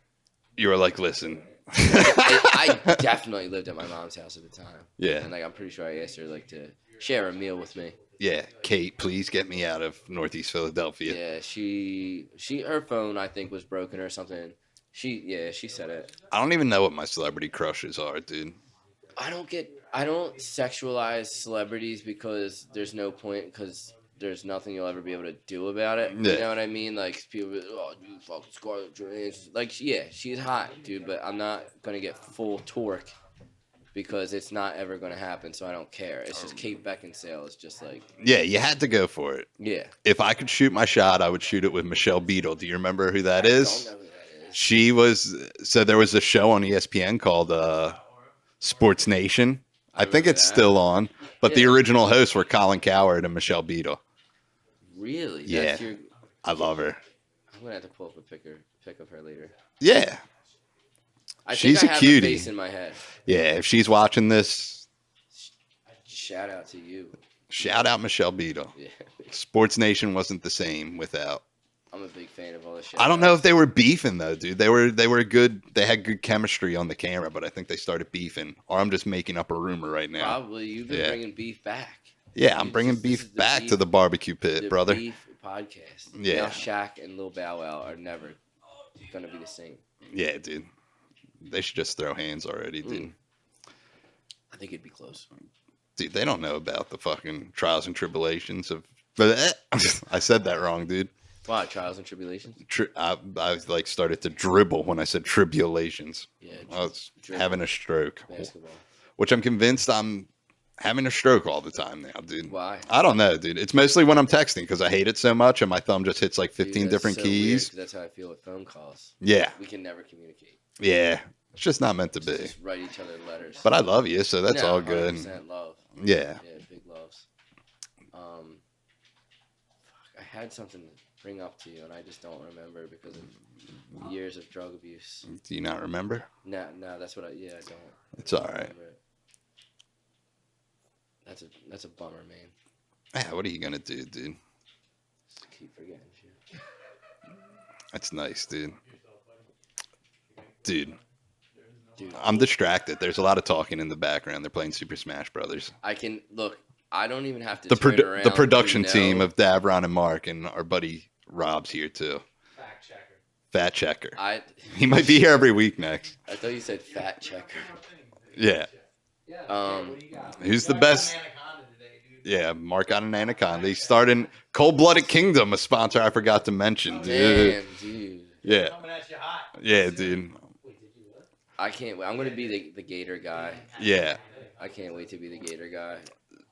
You were like, listen. I definitely lived at my mom's house at the time. Yeah. And like I'm pretty sure I asked her like to share a meal with me. Yeah. Kate, please get me out of Northeast Philadelphia. Yeah, she her phone I think was broken or something. She said it. I don't even know what my celebrity crushes are, dude. I don't sexualize celebrities because there's no point because there's nothing you'll ever be able to do about it. Yeah. You know what I mean? Like people, be like, oh, you fucking Scarlett Johansson. Like yeah, she's hot, dude, but I'm not gonna get full torque because it's not ever going to happen. So I don't care. It's just Kate Beckinsale is just like, Yeah, you had to go for it. yeah. If I could shoot my shot, I would shoot it with Michelle Beadle. Do you remember who that I is? don't know who that is. She was. So there was a show on ESPN called Sports Nation. I think remember it's that. still on, but the Yeah. original hosts were Colin Cowherd and Michelle Beadle. Really? Yeah. That's your, I love her. I'm going to have to pull up a pic of her later. Yeah, I She's think a I have cutie. her face in my head. yeah. If she's watching this, Shout out to you. shout out Michelle Beadle. Yeah. Sports Nation wasn't the same without. I'm a big fan of all the shit. I don't know if they were beefing though, dude. They were good. They had good chemistry on the camera, but I think they started beefing. Or I'm just making up a rumor right now. Probably. You've been Yeah. bringing beef back. Yeah, I'm Dude, bringing this beef is the back beef- to the barbecue pit, The brother. Beef podcast. Yeah. Now Shaq and Lil Bow Wow are never going to be the same. Yeah, dude. They should just throw hands already, dude. I think it'd be close. Dude, they don't know about the fucking trials and tribulations of. But I said that wrong, dude. Wow, trials and tribulations? I like started to dribble when I said tribulations. Yeah. I was dribble. having a stroke, Basketball. which I'm convinced I'm having a stroke all the time now, dude. Why? I don't know, dude. It's mostly when I'm texting because I hate it so much, and my thumb just hits like 15 Dude, that's different so weird, keys. 'cause that's how I feel with phone calls. Yeah, We can never communicate. yeah. It's just not meant to be. Just write each other letters. But I love you, so that's No, all good. 100% love. Yeah. Yeah, big loves. Fuck, I had something to bring up to you, and I just don't remember because of years of drug abuse. Do you not remember? No, that's what I don't. It's all right. remember it. That's a bummer, man. Yeah, what are you gonna do, dude? Just keep forgetting shit. That's nice, dude. Dude, Dude, I'm distracted. There's a lot of talking in the background. They're playing Super Smash Brothers. I can look. I don't even have to The turn around. the production to team know. of Davron and Mark and our buddy Rob's here too. Fact checker. Fat checker. I He might be here every week next. I thought you said fat checker. Yeah. Yeah. Um, what do you got? Who's the You got best- an anaconda today, dude. Yeah, Mark got an anaconda. He's starting Cold Blooded Kingdom, a sponsor I forgot to mention, dude. Damn, dude. Yeah. Coming at you hot. Yeah, dude. Wait, did you what? I can't wait. I'm gonna be the gator guy. Yeah. I can't wait to be the gator guy.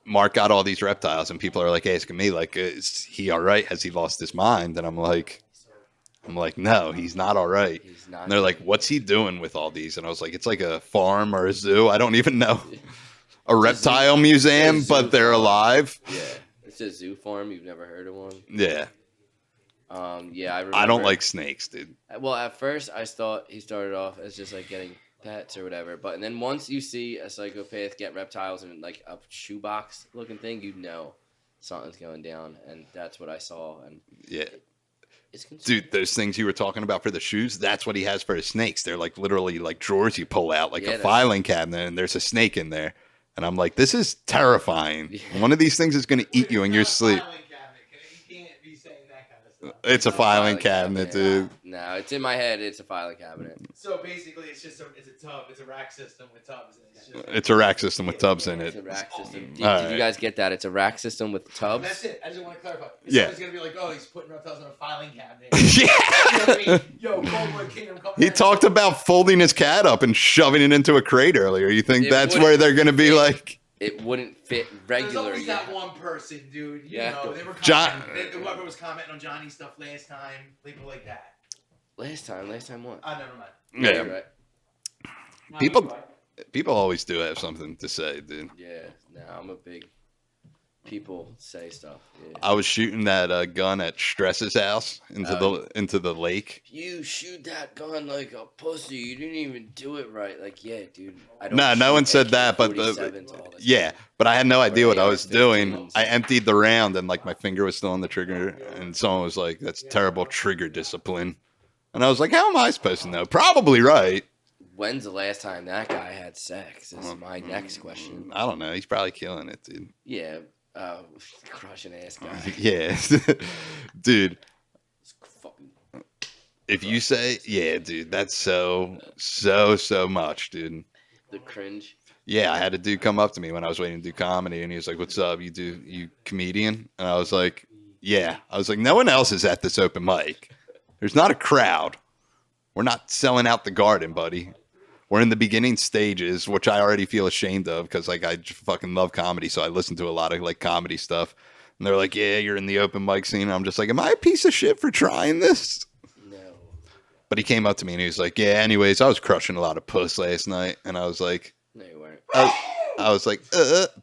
Mark got all these reptiles, and people are like asking me, like, is he all right? Has he lost his mind? And I'm like, no, he's not all right. He's not. And they're like, what's he doing with all these? And I was like, it's like a farm or a zoo. I don't even know. A reptile museum, It's a zoo but they're farm. alive. Yeah, it's a zoo farm. You've never heard of one? Yeah. Yeah, I remember. I don't like snakes, dude. Well, at first I thought he started off as just like getting pets or whatever, but then once you see a psychopath get reptiles in like a shoebox looking thing, you know something's going down, and that's what I saw. And Yeah. it's concerning. Dude, those things you were talking about for the shoes, that's what he has for his snakes. They're like literally like drawers you pull out, like Yeah, a that's- filing cabinet, and there's a snake in there. And I'm like, this is terrifying. Yeah. One of these things is going to eat you in your sleep. You can't be saying that kind of stuff. It's a filing cabinet, dude. No, it's in my head. It's a filing cabinet. So basically, it's just it's a tub. It's a rack system with tubs. And it's just It's a rack system with tubs in It's a it. rack system. Did, All did you right. guys get that? It's a rack system with tubs. That's it. I just want to clarify. Yeah. Somebody's gonna be like, oh, he's putting reptiles in a filing cabinet. You know what I Yeah. mean? Yo, Coldwood Kingdom. Come He back. talked about folding his cat up and shoving it into a crate earlier. You think It that's wouldn't where they're going to be fit. like, It wouldn't fit There's regular. always that one person, dude. You Yeah. know, they were John- commenting, whoever was commenting on Johnny's stuff last time, people like that. Last time what? Never mind. yeah. Right. People- People always do have something to say, dude. Yeah. No, I'm a big people say stuff. Yeah. I was shooting that gun at Stress's house into the lake. You shoot that gun like a pussy. You didn't even do it right. Like, yeah, dude. I don't No, no shoot one said that, but AK-47s all the yeah, time. but I had no idea what I AR-15s. was doing. I emptied the round and like my finger was still on the trigger, and someone was like, "That's terrible trigger discipline," and I was like, "How am I supposed to know?" Probably right. When's the last time that guy had sex? Is my next question. I don't know. He's probably killing it, dude. Yeah. Crushing ass guy. Yeah, dude. It's fucking. If you say, yeah, dude, that's so much, dude. The cringe. Yeah, I had a dude come up to me when I was waiting to do comedy, and he was like, "What's up? You comedian?" And I was like, "Yeah." I was like, "No one else is at this open mic. There's not a crowd. We're not selling out the garden, buddy. We're in the beginning stages, which I already feel ashamed of because like I just fucking love comedy, so I listen to a lot of like comedy stuff. And they're like, "Yeah, you're in the open mic scene." And I'm just like, "Am I a piece of shit for trying this?" No. But he came up to me and he was like, "Yeah, anyways, I was crushing a lot of puss last night," and I was like, No, you weren't. I was like,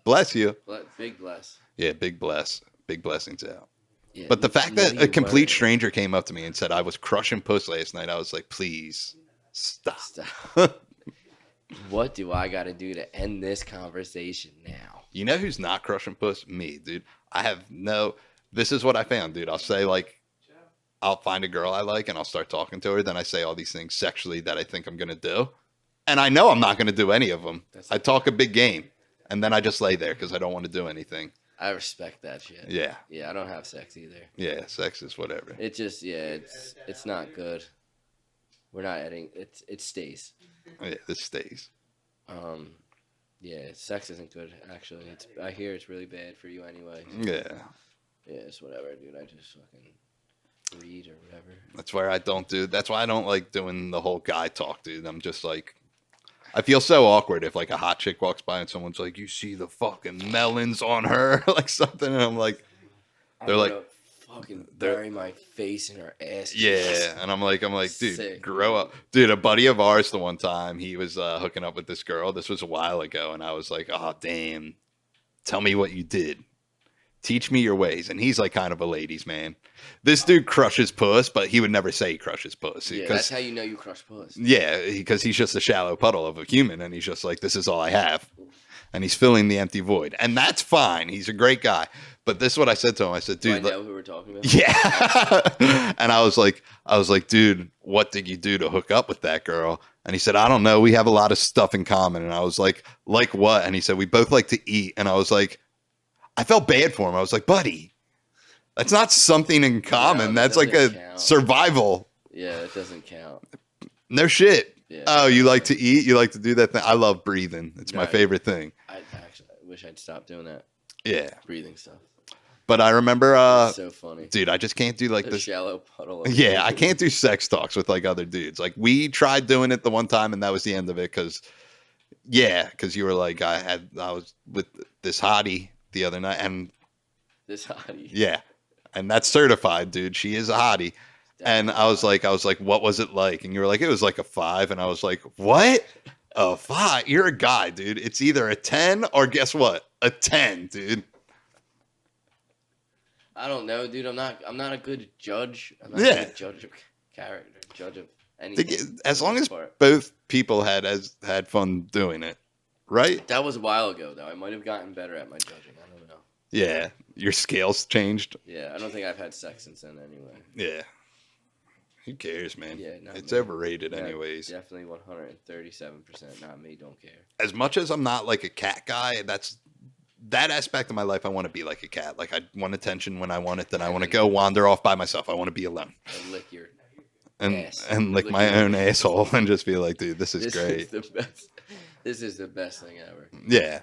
bless you." Big bless. Yeah, big blessings out. Yeah, But the fact no, that you a complete weren't. stranger came up to me and said I was crushing puss last night, I was like, please stop. Stop. What do I got to do to end this conversation now? You know who's not crushing puss? Me, dude. I have no. This is what I found, dude. I'll say like, I'll find a girl I like and I'll start talking to her. Then I say all these things sexually that I think I'm gonna do, and I know I'm not gonna do any of them. I talk a big game, and then I just lay there because I don't want to do anything. I respect that shit. Yeah. Yeah, I don't have sex either. Yeah, sex is whatever. It just it's not good. We're not editing. It stays. Yeah, this stays. Yeah, sex isn't good actually. I hear it's really bad for you anyway. Yeah. Yeah, it's whatever, dude. I just fucking read or whatever. That's why I don't do. That's why I don't like doing the whole guy talk, dude. I'm just like, I feel so awkward if like a hot chick walks by and someone's like, "You see the fucking melons on her," like something, and I'm like, they're like, fucking bury my face in her ass. yeah, and I'm like, dude, Sick. grow up, dude. A buddy of ours, the one time he was hooking up with this girl. This was a while ago, and I was like, "Oh damn, tell me what you did. Teach me your ways." And he's like kind of a ladies' man. This dude crushes puss, but he would never say he crushes puss. Yeah, that's how you know you crush puss. Yeah, because he's just a shallow puddle of a human, and he's just like, this is all I have. And he's filling the empty void. And that's fine. He's a great guy. But this is what I said to him. I said, dude. Do I know who we're talking about? Yeah. And I was like, dude, what did you do to hook up with that girl? And he said, I don't know. We have a lot of stuff in common. And I was like what? And he said, we both like to eat. And I was like, I felt bad for him. I was like, buddy, that's not something in common. No, That's like a count. survival. Yeah, it doesn't count. No shit. Yeah, oh, you like to eat? You like to do that thing? I love breathing. It's my Right. favorite thing. I wish I'd stop doing that. Yeah. Breathing stuff. But I remember, It's so funny. dude, I just can't do like The this. shallow puddle. Of Yeah, I can't do sex talks with like other dudes. Like we tried doing it the one time and that was the end of it because you were like, I was with this hottie the other night and This hottie. yeah. And that's certified, dude. She is a hottie. And I was like, what was it like? And you were like, it was like a 5. And I was like, what? A 5? You're a guy, dude. It's either a 10 or guess what? A 10, dude. I don't know, dude. I'm not a good judge. I'm not Yeah. a good judge of character, judge of anything. As long as Part. both people had fun doing it, right? That was a while ago, though. I might have gotten better at my judging. I don't know. Yeah, your scales changed. Yeah, I don't think I've had sex since then anyway. Yeah, who cares, man? Yeah, not it's me. overrated, Yeah, anyways. Definitely 137%. Not me. Don't care. As much as I'm not like a cat guy, that aspect of my life. I want to be like a cat. Like I want attention when I want it. Then I want to go wander off by myself. I want to be alone And lick your and ass. lick my your own ass. asshole and just be like, dude, this is This great. is the best. This is the best thing ever. Yeah,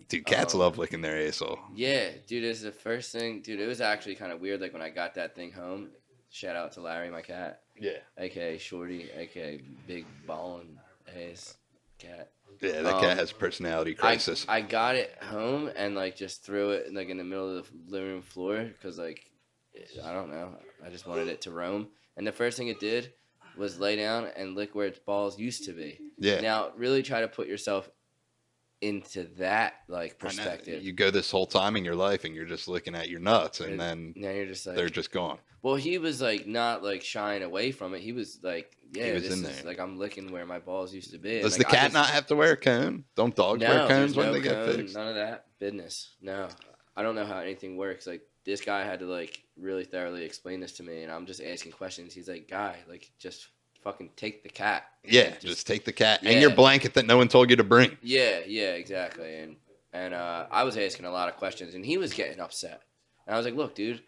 dude, cats Um, love licking their asshole. Yeah, dude, it's the first thing. Dude, it was actually kind of weird. Like when I got that thing home. Shout out to Larry, my cat, Yeah, aka Shorty, aka Big Ballin' Ass Cat. yeah, that cat has personality crisis. I got it home and like just threw it like in the middle of the living room floor because like I don't know, I just wanted it to roam. And the first thing it did was lay down and lick where its balls used to be. Yeah. Now really try to put yourself into that like I know. perspective. You go this whole time in your life and you're just looking at your nuts and then Now you're just like they're just gone. Well, he was like not like shying away from it. He was like, yeah, was this in is there. like I'm licking where my balls used to be. Does Like, the cat not have to wear a cone? Don't dogs wear cones there's when no they get cone, fixed? None of that business. No, I don't know how anything works. Like this guy had to like really thoroughly explain this to me, and I'm just asking questions. He's like, guy, like just fucking take the cat. Yeah, Like, just take the cat Yeah. and your blanket that no one told you to bring. Yeah, exactly. And I was asking a lot of questions, and he was getting upset. And I was like, look, dude,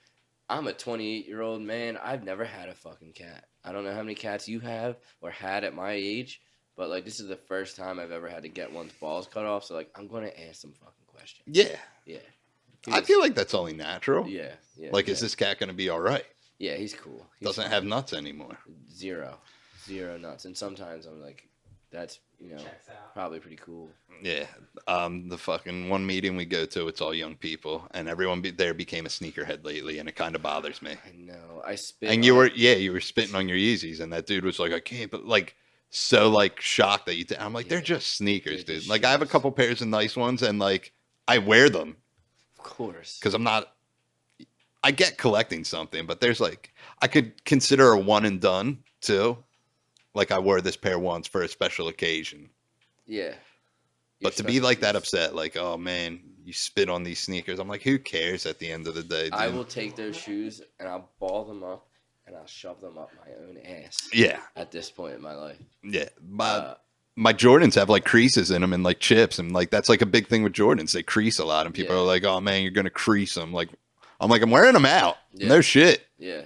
I'm a 28-year-old man. I've never had a fucking cat. I don't know how many cats you have or had at my age, but like this is the first time I've ever had to get one's balls cut off. So like I'm gonna ask some fucking questions. Yeah. Yeah. I feel like that's only natural. Yeah. Like, is this cat going to be all right? Yeah, he's cool. Doesn't have nuts anymore. zero nuts. And sometimes I'm like, that's Checks out. probably pretty cool. Yeah. The fucking one meeting we go to, it's all young people, and everyone there became a sneakerhead lately, and it kind of bothers me. I know. I spit. And you were spitting on your Yeezys, and that dude was like, I can't, but like, so like shocked that you did. I'm like, they're Yeah. just sneakers, They're dude. just Like, I have a shoes. couple pairs of nice ones, and like, I wear them Of course. because I'm not. I get collecting something, but there's like, I could consider a one and done too. Like, I wore this pair once for a special occasion. Yeah. But to be like that upset, like, oh man, you spit on these sneakers. I'm like, who cares at the end of the day, dude? I will take those shoes and I'll ball them up and I'll shove them up my own ass. Yeah. At this point in my life. Yeah. My Jordans have like creases in them and like chips, and like that's like a big thing with Jordans. They crease a lot, and people Yeah. are like, "Oh man, you're gonna crease them." Like, I'm wearing them out. Yeah. No shit. Yeah.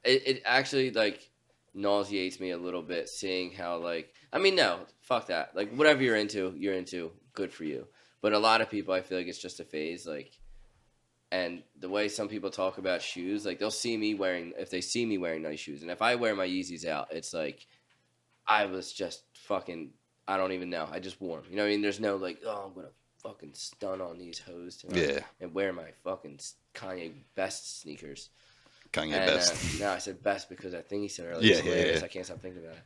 It actually like nauseates me a little bit seeing how like no, fuck that. Like whatever you're into, good for you. But a lot of people I feel like it's just a phase, like, and the way some people talk about shoes, like they'll see me wearing nice shoes, and if I wear my Yeezys out, it's like I was just fucking, I don't even know. I just wore them. You know what I mean? There's no like, oh, I'm going to fucking stun on these hoes tonight. Yeah. And wear my fucking Kanye best sneakers. Kanye And, best. no, I said best because that thing he said earlier was hilarious. Yeah. I can't stop thinking about it.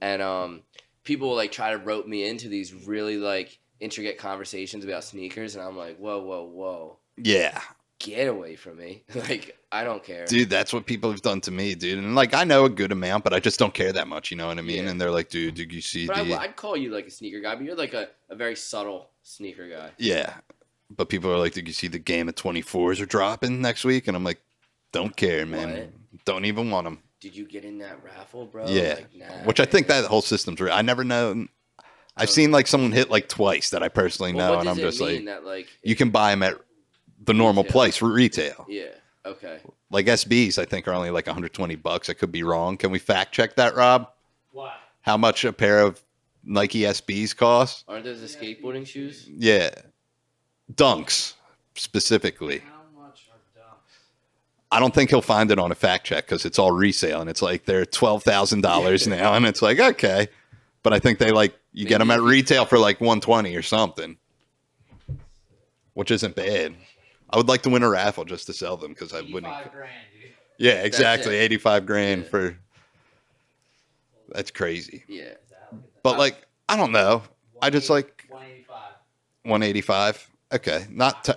And people will like try to rope me into these really like intricate conversations about sneakers. And I'm like, whoa. Yeah. Get away from me. Like, I don't care. Dude, that's what people have done to me, dude. And like, I know a good amount, but I just don't care that much. You know what I mean? Yeah. And they're like, dude, did you see? But I'd call you like a sneaker guy, but you're like a very subtle sneaker guy. Yeah. But people are like, did you see the game of 24s are dropping next week? And I'm like, don't care, man. What? Don't even want them. Did you get in that raffle, bro? Yeah. Like, nah, Which I think man. that whole system's real. I never know. I've seen like someone hit like twice that I personally Well, know, what and does I'm it just mean like, that, like, you can buy them at the normal Retail. price for retail. Yeah. Okay. Like SBs, I think are only like $120. I could be wrong. Can we fact check that, Rob? What? How much a pair of Nike SBs cost? Aren't those the skateboarding shoes? Yeah, Dunks specifically. How much are dunks? I don't think he'll find it on a fact check because it's all resale, and it's like they're $12,000 now, and it's like okay, but I think they like you get them at retail for like $120 or something, which isn't bad. I would like to win a raffle just to sell them because I wouldn't. $85,000, dude. Yeah, exactly. it. 85 grand Yeah. for. That's crazy. Yeah. But like, I don't know. I just like 185. 185. Okay, not to.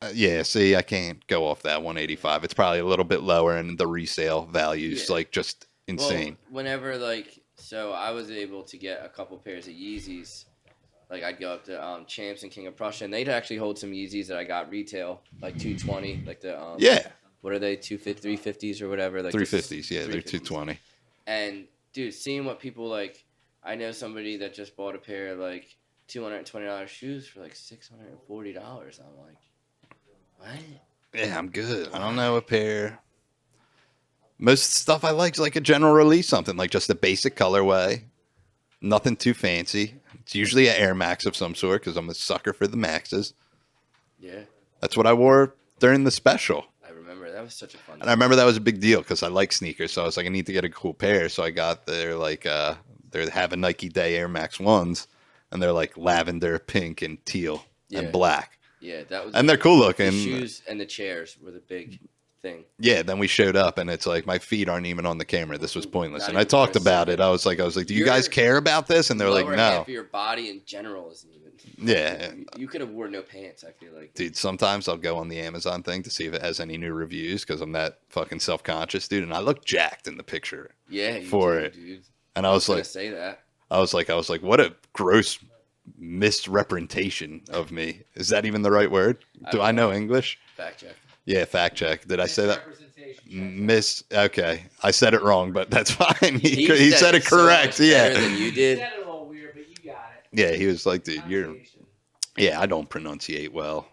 Axe. Yeah, see, I can't go off that 185. It's probably a little bit lower, and the resale value's Yeah. like just insane. Well, whenever so I was able to get a couple pairs of Yeezys. Like I'd go up to Champs and King of Prussia, and they'd actually hold some Yeezys that I got retail, like 220, like the Yeah, what are they, 350s or whatever, like 350s. Yeah, they're 350s. 220. And dude, seeing what people like, I know somebody that just bought a pair of like $220 shoes for like $640. I'm like, what? Yeah, I'm good. I don't know a pair. Most stuff I like is like a general release, something like just a basic colorway, nothing too fancy. It's usually an Air Max of some sort because I'm a sucker for the Maxes. Yeah, That's what I wore during the special. I remember that was such a fun. And I remember that was a big deal because I like sneakers. So I was like, I need to get a cool pair. So I got their like, they have a Nike Day Air Max 1s. And they're like lavender, pink, and teal Yeah. and black. Yeah, that was. And they're cool The looking. shoes and the chairs were the big thing. Yeah, then we showed up and it's like my feet aren't even on the camera. This was pointless. Not And I even talked for a about it. second. I was like, do you guys Your care about this? And they're like, Lower no. half of your body in general isn't even. Yeah. You could have worn no pants. I feel like. Dude, sometimes I'll go on the Amazon thing to see if it has any new reviews because I'm that fucking self-conscious, dude. And I look jacked in the picture. Yeah, you for do, it. dude. And I was gonna like, say that. I was like, what a gross misrepresentation of me. Is that even the right word? Do I know English? Fact check. Yeah, fact check. Did I say that? Misrepresentation check. Okay, I said it wrong, but that's fine. He He said it so correct. much better Yeah, than you You did. said it a little weird, but you got it. yeah. He was like, dude, you're. Pronunciation. Yeah, I don't pronunciate well.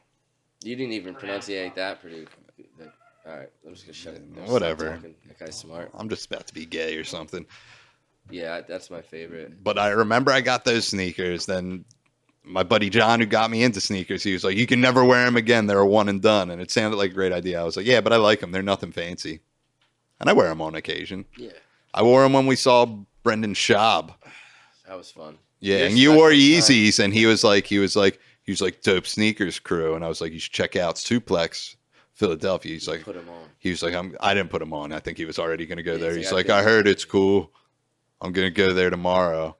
You didn't even pronunciate that pretty. All right, I'm just gonna shut it. Stop Whatever. talking. That guy's smart. I'm just about to be gay or something. Yeah, that's my favorite. But I remember I got those sneakers. Then my buddy John, who got me into sneakers, he was like, "You can never wear them again. They're a one and done." And it sounded like a great idea. I was like, "Yeah, but I like them. They're nothing fancy." And I wear them on occasion. Yeah. I wore them when we saw Brendan Schaub That was fun. Yeah, Your and you wore special time. Yeezys, and he was like dope sneakers crew, and I was like, you should check out Suplex, Philadelphia. He's like, Put him on. I didn't put him on. I think he was already gonna go Yeah, there. he's He's like, like, "I I did heard that." it's cool. I'm gonna go there tomorrow.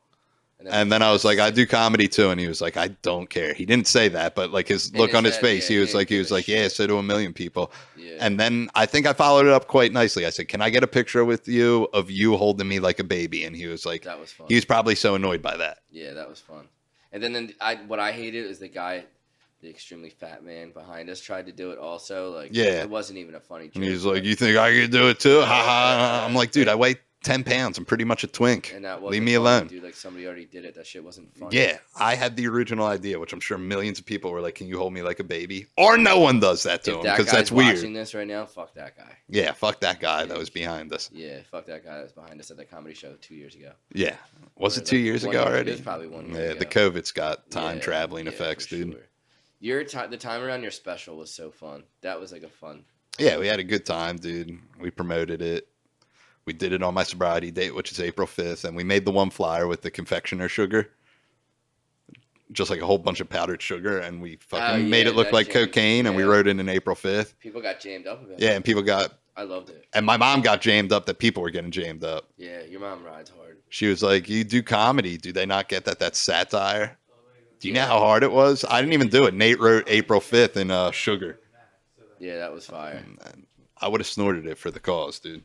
And then I was like, I do comedy too, and he was like, I don't care. He didn't say that, but like his In look his on his head, face, yeah, he was didn't give a like, yeah, shit. so do a million people. Yeah. And then I think I followed it up quite nicely. I said, can I get a picture with you of you holding me like a baby? And he was like, That was fun. he was probably so annoyed by that. Yeah, that was fun. And then what I hated is the guy, the extremely fat man behind us, tried to do it also. Like, Yeah. it wasn't even a funny joke. And he's like, you think I could do it too? Ha ha. I'm like, dude, I weigh 10 pounds. I'm pretty much a twink. And that wasn't Leave me funny, alone. dude. Like, somebody already did it. That shit wasn't funny. Yeah, I had the original idea, which I'm sure millions of people were like, can you hold me like a baby? Or no one does that to If him that because guy's that's weird. watching this right now, fuck that guy. Yeah, fuck that guy that was behind us. Yeah, fuck that guy that was behind us at the comedy show 2 years ago. Yeah. Was Or it 2 like years 1 ago year- already? It was probably 1 year Yeah, ago. the COVID's got time Yeah, traveling yeah, effects, for dude. sure. The time around your special was so fun. That was like a fun. Yeah, we had a good time, dude. We promoted it. We did it on my sobriety date, which is April 5th, and we made the one flyer with the confectioner sugar. Just like a whole bunch of powdered sugar, and we fucking made yeah, it look that like jammed- cocaine, and we yeah. wrote it in April 5th. People got jammed up about Yeah, it. and people got, I loved it. and my mom got jammed up that people were getting jammed up. Yeah, your mom rides hard. She was like, you do comedy. Do they not get that that's satire? Do you know Yeah. how hard it was? I didn't even do it. Nate wrote April 5th in sugar. Yeah, that was fire. And I would have snorted it for the cause, dude.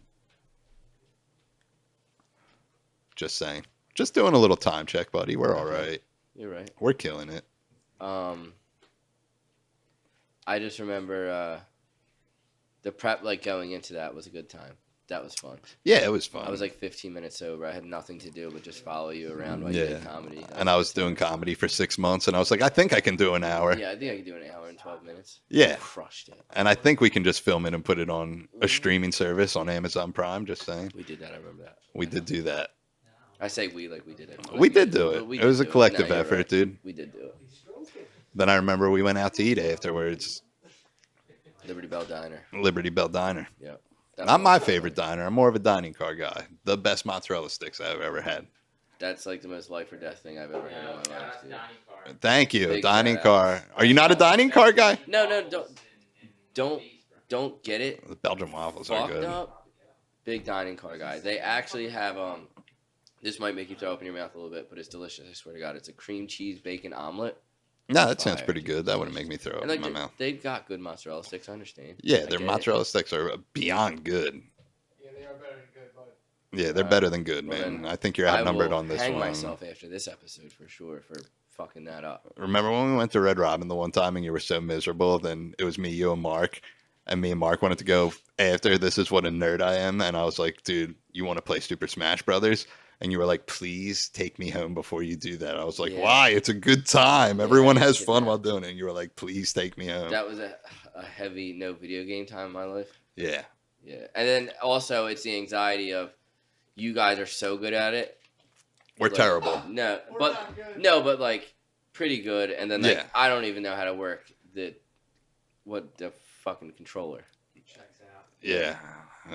Just saying. Just doing a little time check, buddy. We're all right. You're right. We're killing it. I just remember the prep, like going into that was a good time. That was fun. Yeah, it was fun. I was like 15 minutes sober. I had nothing to do but just follow you around while you Yeah. did comedy. And I was doing comedy for 6 months, and I was like, I think I can do an hour. Yeah, I think I could do an hour and 12 minutes. Yeah. Crushed it. And I think we can just film it and put it on a streaming service on Amazon Prime, just saying. We did that. I remember that. We did do that. I say we like we did it. We did do it. We It was did a do collective No, you're effort, right. dude. We did do it. Then I remember we went out to eat afterwards. Liberty Bell Diner. Liberty Bell Diner. Yeah. Not my favorite diner. I'm more of a dining car guy. The best mozzarella sticks I've ever had. That's like the most life or death thing I've ever heard in my life. Dude. Thank you. Big Dining shout car. Are you not a dining car guy? No, don't get it The Belgian waffles are fucked good. up. Big dining car guy. They actually have This might make you throw up in your mouth a little bit, but it's delicious. I swear to God, it's a cream cheese bacon omelet. No, that sounds Fire. pretty good. That wouldn't make me throw up And in like my mouth. they've got good mozzarella sticks. I understand. Yeah, I their get it. mozzarella sticks are beyond good. Yeah, they are better than good, but Yeah, they're better than good, Well, man. then I think you're I outnumbered will on this hang one. myself after this episode for sure for fucking that up. Remember when we went to Red Robin the one time and you were so miserable? Then it was me, you, and Mark. And me and Mark wanted to go after This Is What a Nerd I Am. And I was like, dude, you want to play Super Smash Brothers? And you were like, please take me home before you do that. I was like, Yeah. why? It's a good time. Yeah, Everyone you has should fun not. while doing it. And you were like, please take me home. That was a heavy no video game time in my life. Yeah. Yeah, and then also it's the anxiety of you guys are so good at it. We're Like, terrible. No, we're but not good. no, but like pretty good. And then like Yeah. I don't even know how to work the fucking controller. checks out. Yeah.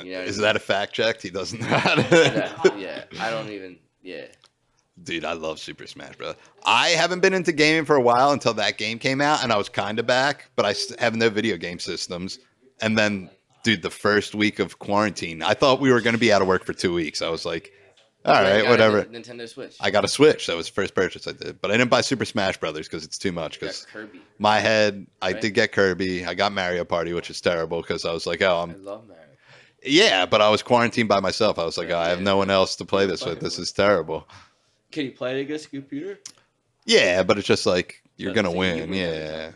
You know what I Is mean? that a fact check? He doesn't know how to. Yeah, I don't even. Yeah, Dude, I love Super Smash Bros. I haven't been into gaming for a while until that game came out, and I was kind of back, but I have no video game systems. And then, dude, the first week of quarantine, I thought we were going to be out of work for 2 weeks. I was like, all Well, you right, got a whatever. Nintendo Switch. I got a Switch. That was the first purchase I did. But I didn't buy Super Smash Brothers because it's too much. You got Because Kirby. my head, I Right. did get Kirby. I got Mario Party, which is terrible because I was like, oh, I I'm. love Mario. Yeah, but I was quarantined by myself. I was like, oh, I have Yeah. no one else to play this with. This is terrible. Can you play it against a computer? Yeah, but it's just like, you're Doesn't going to seem you win. win every Yeah. time.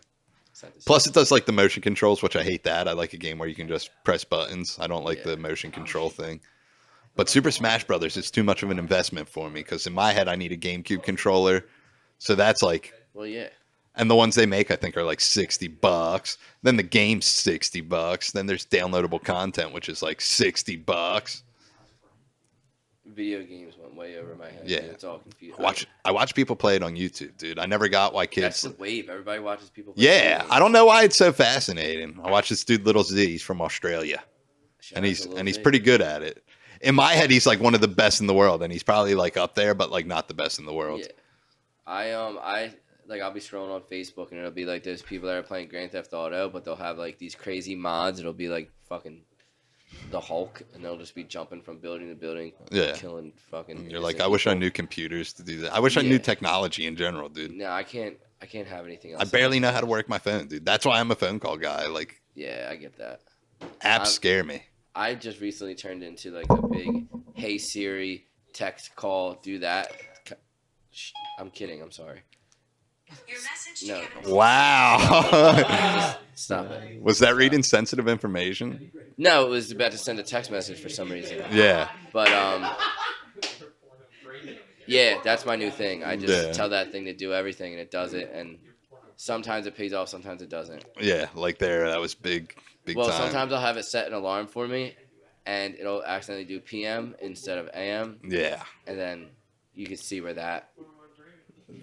It's not the Plus, same. it does like the motion controls, which I hate that. I like a game where you can just press buttons. I don't like Yeah. the motion control thing. But Super Smash Brothers is too much of an investment for me because in my head, I need a GameCube controller. So that's like, Well, yeah. and the ones they make, I think, are like $60. Then the game's $60. Then there's downloadable content, which is like $60. Video games went way over my head. Yeah. It's all confused. I watch people play it on YouTube, dude. I never got why That's kids. the wave. Everybody watches people play Yeah, video I games. don't know why it's so fascinating. I watch this dude, Little Z. He's from Australia. Shout and out he's to Lil and he's Z. pretty good at it. In my head, he's like one of the best in the world, and he's probably like up there, but like not the best in the world. Yeah. I like I'll be scrolling on Facebook and it'll be like there's people that are playing Grand Theft Auto, but they'll have like these crazy mods. It'll be like fucking the Hulk, and they'll just be jumping from building to building, Yeah. killing fucking. And you're like, innocent I wish I people. knew computers to do that. I wish I knew Yeah. technology in general, dude. No, I can't. I can't have anything else. I barely know how to work my phone, dude. That's why I'm a phone call guy. Like, Yeah, I get that. apps scare me. I just recently turned into like a big "Hey Siri, text, call, do that." I'm kidding. I'm sorry. Your message No. to Wow. Stop it. Was that reading sensitive information? No, it was about to send a text message for some reason. Yeah. But yeah, that's my new thing. I just Yeah. tell that thing to do everything, and it does it. And sometimes it pays off, sometimes it doesn't. Yeah. Like that was big Well, time. sometimes I'll have it set an alarm for me, and it'll accidentally do PM instead of AM, Yeah. and then you can see where that.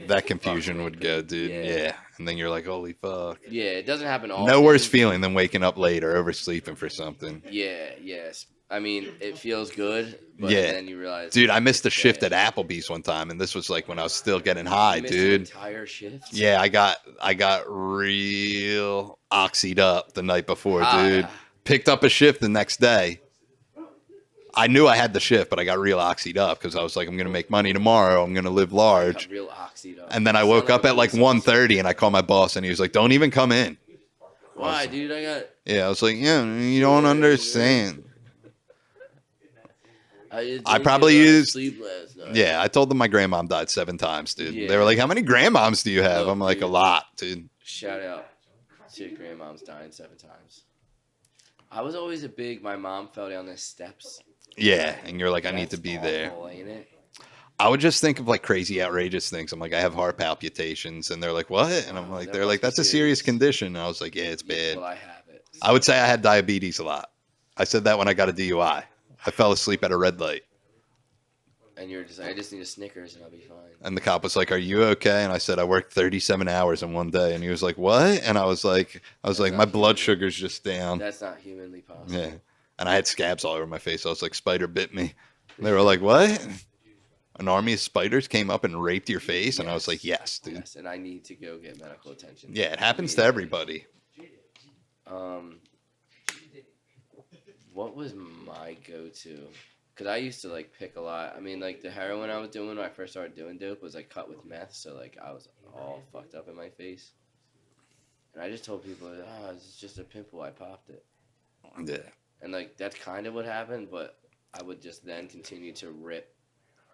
That confusion would go, dude. Yeah. Yeah. And then you're like, holy fuck. Yeah, it doesn't happen often. No worse feeling than waking up late or oversleeping for something. Yeah, yes. I mean, it feels good, but Yeah. then you realize. Dude, I missed a shift bad. at Applebee's one time, and this was like when I was still getting high, You missed an dude. entire shift. Yeah, I got real oxied up the night before, Ah, dude. Picked up a shift the next day. I knew I had the shift, but I got real oxied up because I was like, I'm gonna make money tomorrow. I'm gonna live large. Got real oxied up. And then I woke up at like 1:30, and I called my boss, and he was like, "Don't even come in." Why, dude? I got. Yeah, I was like, "Yeah, you don't understand." I probably used- sleep last night. Yeah, I told them my grandmom died 7 times, dude. Yeah. They were like, "How many grandmoms do you have?" Look, I'm like, "A dude. lot, dude." Shout out to your grandmom's dying 7 times. I was always my mom fell down the steps. Yeah, and you're like, "I need That's to be there." awful, ain't it? I would just think of like crazy, outrageous things. I'm like, I have heart palpitations, and they're like, "What?" And I'm Oh, like, that "They're must like, be that's a serious serious. condition." And I was like, "Yeah, it's Yeah, bad." well, I have it. I would say I had diabetes a lot. I said that when I got a DUI. I fell asleep at a red light, And you're just like, I just need a Snickers and I'll be fine. and the cop was like, "Are you okay?" And I said, "I worked 37 hours in one day." And he was like, "What?" And I was like, That's "My not blood human. sugar's just down." That's not humanly possible. Yeah, and I had scabs all over my face. I was like, "Spider bit me." And they were like, "What?" An army of spiders came up and raped your face, and I was like, "Yes, dude." Yes, and I need to go get medical attention. Yeah, it happens to everybody. What was my go-to? Because I used to like pick a lot. I mean, like the heroin I was doing when I first started doing dope was like cut with meth, so like I was all fucked up in my face. And I just told people, it's just a pimple. I popped it. Yeah. And like that's kind of what happened, but I would just then continue to rip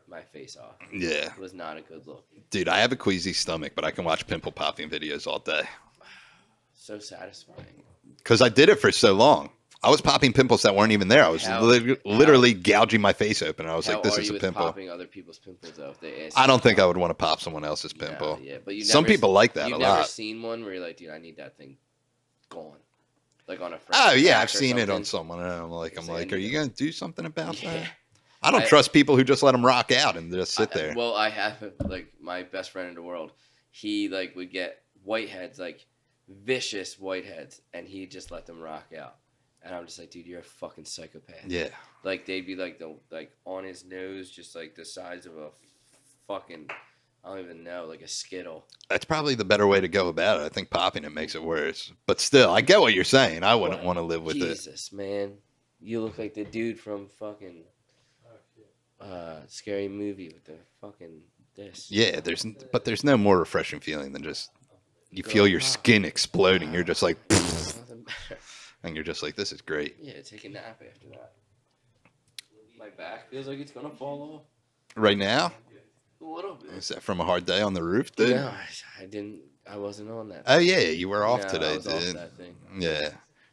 my face off. Yeah. It was not a good look. Dude, I have a queasy stomach, but I can watch pimple popping videos all day. So satisfying. Because I did it for so long. I was popping pimples that weren't even there. I was literally gouging my face open. I was How like, this are is you a with pimple. popping other people's pimples though? If they ask I you don't to think I pop? would want to pop someone else's pimple. No, yeah, but you Some people like that you've a never lot. seen one where you're like, dude, I need that thing gone, like on a. Oh yeah, crack I've or seen it on something. someone, and I'm like, It's like, are you gonna do something about Yeah. that? I don't I- trust people who just let them rock out and just sit there. Well, I have like my best friend in the world. He like would get whiteheads, like vicious whiteheads, and he just let them rock out. And I'm just like, dude, you're a fucking psychopath. Yeah, Like they'd be like on his nose, just like the size of a fucking, I don't even know, like a Skittle. that's probably the better way to go about it. I think popping it makes it worse. But still, I get what you're saying. I wouldn't want to live with it. Jesus, man, you look like the dude from fucking Scary Movie with the fucking this. Yeah, there's no more refreshing feeling than just you feel your skin exploding. You're just like, Nothing better. and you're just like, this is great. Yeah, take a nap after that. My back feels like it's gonna fall off. Right now, A little bit. is that from a hard day on the roof, dude? No, I didn't. I wasn't on that. Oh yeah, you were off No, today, I was off dude. that thing. Yeah,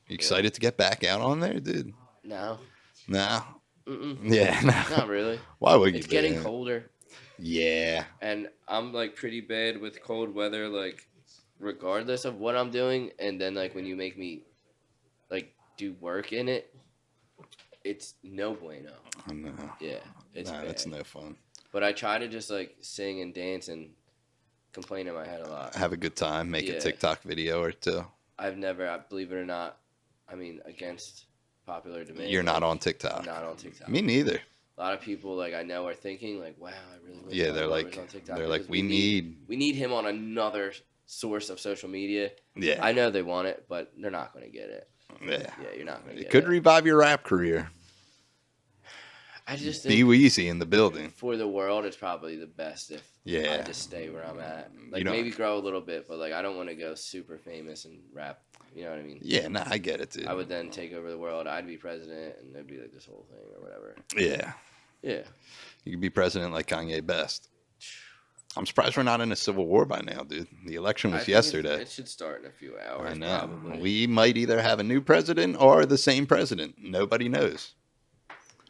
you excited to get back out on there, dude? No. No. Mm-mm. Yeah. No. Not really. Why would you? It's getting man? colder, Yeah. and I'm like pretty bad with cold weather. Like, regardless of what I'm doing, and then like when you make me, like, do work in it, it's no bueno. I know. Yeah, it's Nah, bad. that's no fun. But I try to just like sing and dance and complain in my head a lot. Have a good time. Make Yeah. a TikTok video or two. I've never, believe it or not, I mean, against popular to me. You're not Like, on TikTok. I'm not on TikTok. Me neither. A lot of people like I know are thinking like, wow, I really wish Yeah, John they're Glover like, was on TikTok. they're like, because we need. we need him on another source of social media. Yeah, I know they want it, but they're not going to get it. yeah. Yeah, you're not going to It get could it. revive your rap career. I just Be think Weezy in the building. for the world, it's probably the best if Yeah. I just stay where I'm at. You Like know- maybe grow a little bit, but like I don't want to go super famous and rap. You know what I mean? Yeah, nah, I get it, dude. I would then take over the world. I'd be president, and it'd be like this whole thing or whatever. Yeah, Yeah. you could be president like Kanye best. I'm surprised we're not in a civil war by now, dude. The election I was think yesterday. It should start in a few hours. I know. Probably. We might either have a new president or the same president. Nobody knows.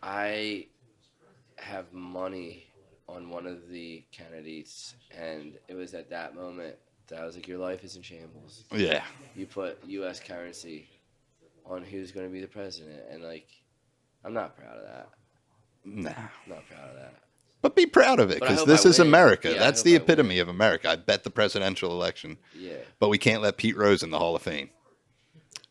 I have money on one of the candidates, and it was at that moment that I was like, your life is in shambles. Yeah. You put U.S. currency on who's going to be the president, and like, I'm not proud of that. Nah. I'm not proud of that. But be proud of it, But I because hope this I is win. America. Yeah, I That's hope the I win. epitome of America. I bet the presidential election. Yeah, But we can't let Pete Rose in the Hall of Fame.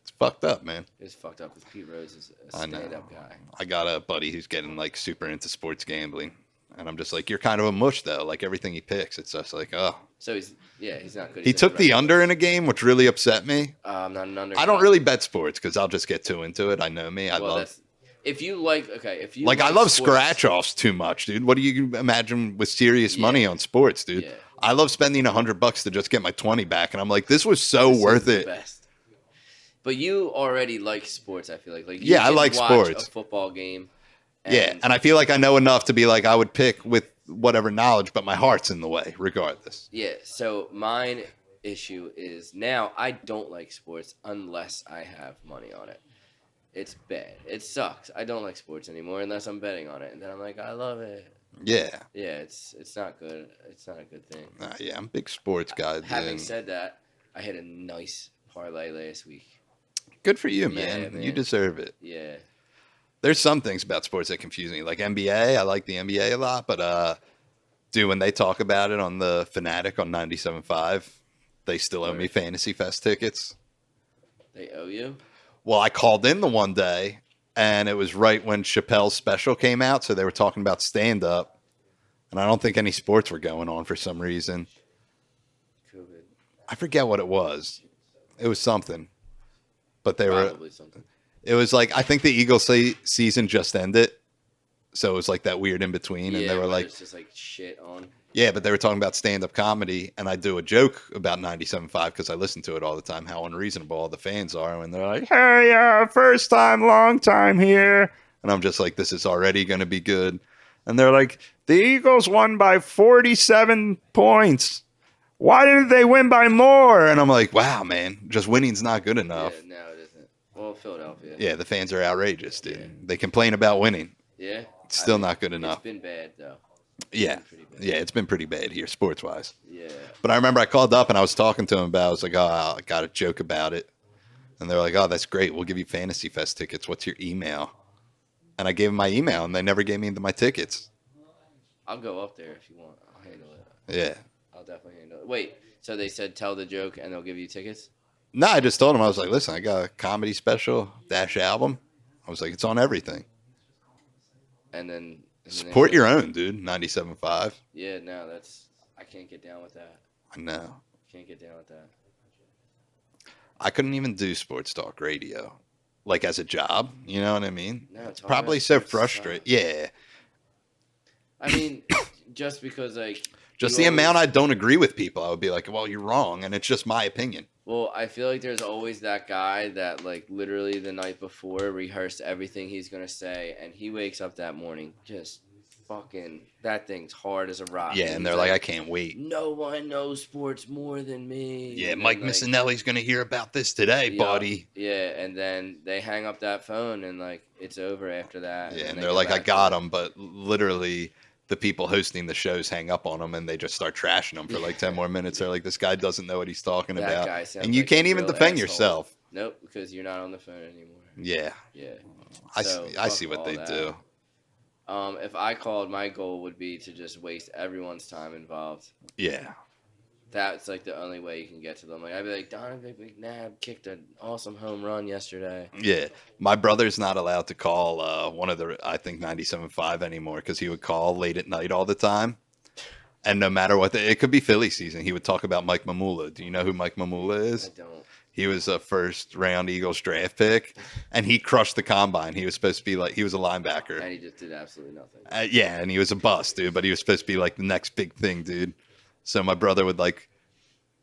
It's fucked up, man. it's fucked up because Pete Rose is a I know. stand-up guy. I got a buddy who's getting like super into sports gambling. And I'm just like, you're kind of a mush, though. Like everything he picks, it's just like, oh. So he's not good. He He's took in the right under place. in a game, which really upset me. I'm not an under. I don't guy. really bet sports because I'll just get too into it. I know me. I Well, love. that's- If you like, if you Like I love sports- scratch offs too much, dude. What do you imagine with serious Yeah. money on sports, dude? Yeah. I love spending $100 to just get my 20 back, and I'm like, this was so This is worth the it. best. But you already like sports. I feel like you Yeah, I can like watch sports. A football game. Yeah, and I feel like I know enough to be like I would pick with whatever knowledge, but my heart's in the way, regardless. yeah. So mine issue is now I don't like sports unless I have money on it. It's bad. It sucks. I don't like sports anymore unless I'm betting on it, and then I'm like, I love it. Yeah, Yeah, it's not good. It's not a good thing. yeah, I'm a big sports guy. Having dude. said that, I hit a nice parlay last week. Good for you, Yeah, man. man. You deserve it. Yeah. There's some things about sports that confuse me, like NBA. I like the NBA a lot, but dude, when they talk about it on the Fanatic on 97.5, they still owe me Word. Fantasy Fest tickets. They owe you? Well, I called in the one day, and it was right when Chappelle's special came out, so they were talking about stand-up, and I don't think any sports were going on for some reason. COVID. I forget what it was. It was something, but they were. Probably something. It was like I think the Eagles season just ended, so it was like that weird in between, and they were where like, it's just like shit on. yeah, but they were talking about stand-up comedy, and I do a joke about 97.5 because I listen to it all the time, how unreasonable all the fans are, and they're like, hey, first time, long time here. And I'm just like, this is already going to be good. And they're like, the Eagles won by 47 points. Why didn't they win by more? And I'm like, wow, man, just winning's not good enough. Yeah, no, it isn't. Well, Philadelphia. Yeah, the fans are outrageous, dude. Yeah. They complain about winning. Yeah. It's still I mean, not good enough. It's been bad though. Yeah. been pretty bad. Yeah, it's been pretty bad here, sports-wise. Yeah. But I remember I called up and I was talking to him about it. I was like, oh, I got a joke about it. And they're like, oh, that's great. We'll give you Fantasy Fest tickets. What's your email? And I gave them my email, and they never gave me my tickets. I'll go up there if you want. I'll handle it. Yeah. I'll definitely handle it. Wait, so they said tell the joke and they'll give you tickets? No, I just told them, I was like, listen, I got a comedy special dash album. I was like, it's on everything. And then Support your own, dude. 97.5. Yeah, no, I can't get down with that. I know. Can't get down with that. I couldn't even do sports talk radio, like as a job. You know what I mean? No, It's talking probably about so sports is frustrating. tough. Yeah. I mean, just because like Just you the amount I always- don't agree with people, I would be like, well, you're wrong. And it's just my opinion. Well, I feel like there's always that guy that like literally the night before rehearsed everything he's gonna say, and he wakes up that morning just fucking that thing's hard as a rock. Yeah, and he's they're like, I can't wait. no one knows sports more than me. Yeah, And Mike then, like, Missinelli's going to hear about this today, yeah, buddy. Yeah, and then they hang up that phone and like it's over after that. Yeah, and they they're go like, I back to got it. him. But literally, the people hosting the shows hang up on them and they just start trashing them for like 10 more minutes. They're like, this guy doesn't know what he's talking That about. guy sounds And you like can't a even real defend asshole. yourself. Nope, because you're not on the phone anymore. Yeah, Yeah. I So, see, I fuck see what all they that. do. If I called, my goal would be to just waste everyone's time involved. Yeah. That's like the only way you can get to them. Like I'd be like, Donovan McNabb kicked an awesome home run yesterday. Yeah, my brother's not allowed to call one of the I think 97.5 anymore because he would call late at night all the time, and no matter what, it could be Philly season. He would talk about Mike Mamula. Do you know who Mike Mamula I is? don't. He was a first round Eagles draft pick, and he crushed the combine. He was supposed to be like he was a linebacker. And he just did absolutely nothing. Yeah, and he was a bust, dude. But he was supposed to be like the next big thing, dude. So my brother would like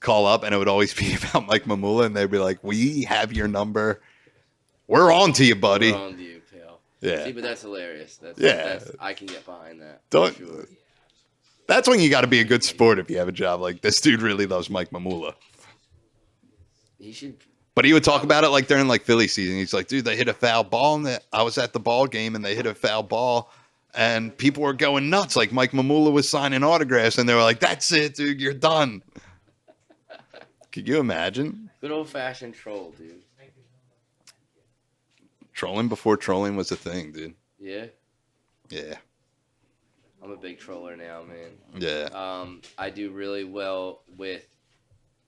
call up, and it would always be about Mike Mamula, and they'd be like, "We have your number. We're on to you, buddy." We're on to you, pal. Yeah. See, but that's hilarious. Yeah. I can get behind that. Don't. For sure. That's when you got to be a good sport if you have a job like this. Dude really loves Mike Mamula. He should. But he would talk about it like during like Philly season. He's like, dude, they hit a foul ball. And I was at the ball game and they hit a foul ball. And people were going nuts. Like Mike Mamula was signing autographs. And they were like, that's it, dude. You're done. Could you imagine? Good old fashioned troll, dude. Trolling before trolling was a thing, dude. Yeah. Yeah. I'm a big troller now, man. Yeah. I do really well with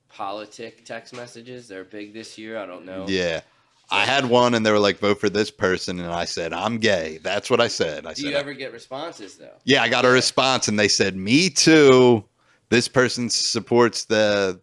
politic text messages. They're big this year. I don't know. Yeah. I had one and they were like, vote for this person. And I said, I'm gay. That's what I said. Do you ever get responses, though? Yeah, I got a response and they said, me too. This person supports the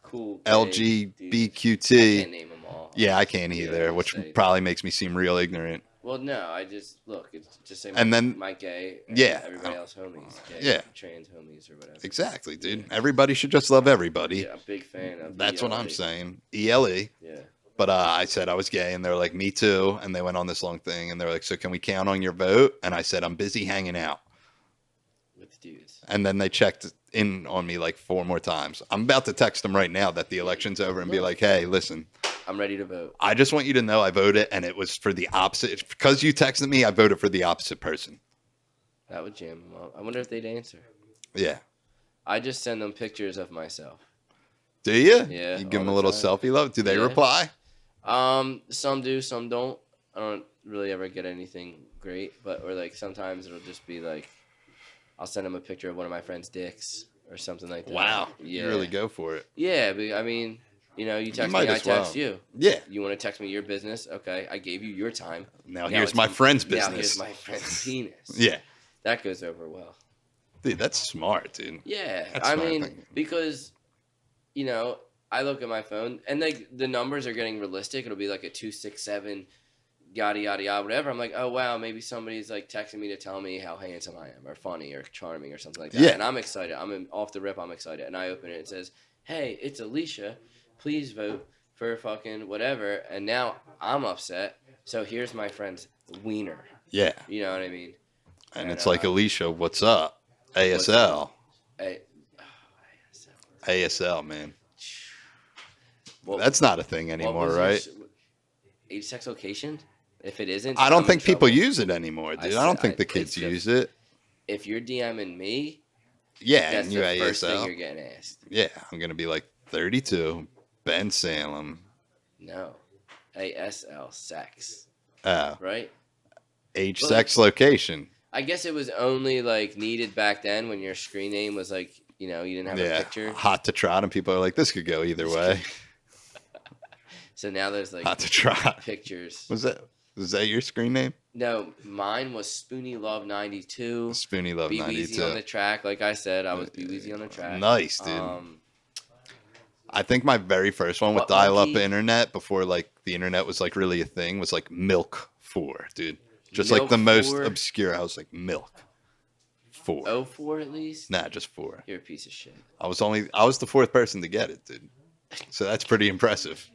Cool. LGBTQT. I can't name them all. Yeah, I can't Yeah, either, I'll which say probably makes me seem real ignorant. Well, no, I just look. It's just say And then- my gay. And yeah. Everybody else homies. Gay, Yeah. Trans homies or whatever. Exactly, dude. Everybody should just love everybody. Yeah, I'm a big fan of. That's what ELA. I'm saying. ELE. Yeah. But I said I was gay, and they were like, me too. And they went on this long thing, and they were like, so can we count on your vote? And I said, I'm busy hanging out. With dudes. And then they checked in on me like 4 more times. I'm about to text them right now that the election's over and be like, hey, listen, I'm ready to vote. I just want you to know I voted, and it was for the opposite. Because you texted me, I voted for the opposite person. That would jam them up. I wonder if they'd answer. Yeah. I just send them pictures of myself. Do you? Yeah, You give all them a the little time. selfie love? Do they Yeah. reply? Some do, some don't. I don't really ever get anything great, or like sometimes it'll just be like, I'll send them a picture of one of my friend's dicks or something like that. Wow. Yeah. You really go for it. Yeah, but I mean, you text might me, I as well. text you. Yeah. You want to text me your business? Okay, I gave you your time. Now Now here's it's my friend's Now business. here's my friend's penis. Yeah. That goes over well. Dude, that's smart, dude. Yeah, That's I smart mean, thinking. because, I look at my phone and the numbers are getting realistic. It'll be like a 267, yada yada yada, whatever. I'm like, oh wow, maybe somebody's like texting me to tell me how handsome I am, or funny, or charming, or something like that. Yeah. And I'm excited. Off the rip. I'm excited, and I open it. It says, hey, it's Alicia. Please vote for fucking whatever. And now I'm upset. So here's my friend's wiener. Yeah. You know what I mean? And it's like, Alicia, what's up? ASL. Hey, ASL, man. what- That's not a thing what anymore, was your right? s- age, sex, location? If it isn't, I don't I'm in think people trouble. use it anymore, dude. I, said- don't think the it's kids the- use it. If you're DMing me, Yeah, that's and the you first thing ASL. you're getting asked. Yeah, I'm going to be like 32, Ben Salem. No, ASL, sex, Oh, right? age, Well, sex, location. I guess it was only like needed back then when your screen name was like, you didn't have a Yeah, picture. hot to trot, and people are like, this could go either way. So now there's like Hot to trot. pictures. Was that your screen name? No, mine was Spoonie Love 92. Spoonie Love Be Weezy on the 92. track. Like I said, I was Be Weezy on the track. Nice, dude. I think my very first one with What dial-up monkey? internet before like the internet was like really a thing was like Milk 4, dude. Just Milk like the most 4? obscure. I was like Milk 4. 04 at least? Nah, just 4. You're a piece of shit. I was the 4th person to get it, dude. So that's pretty impressive.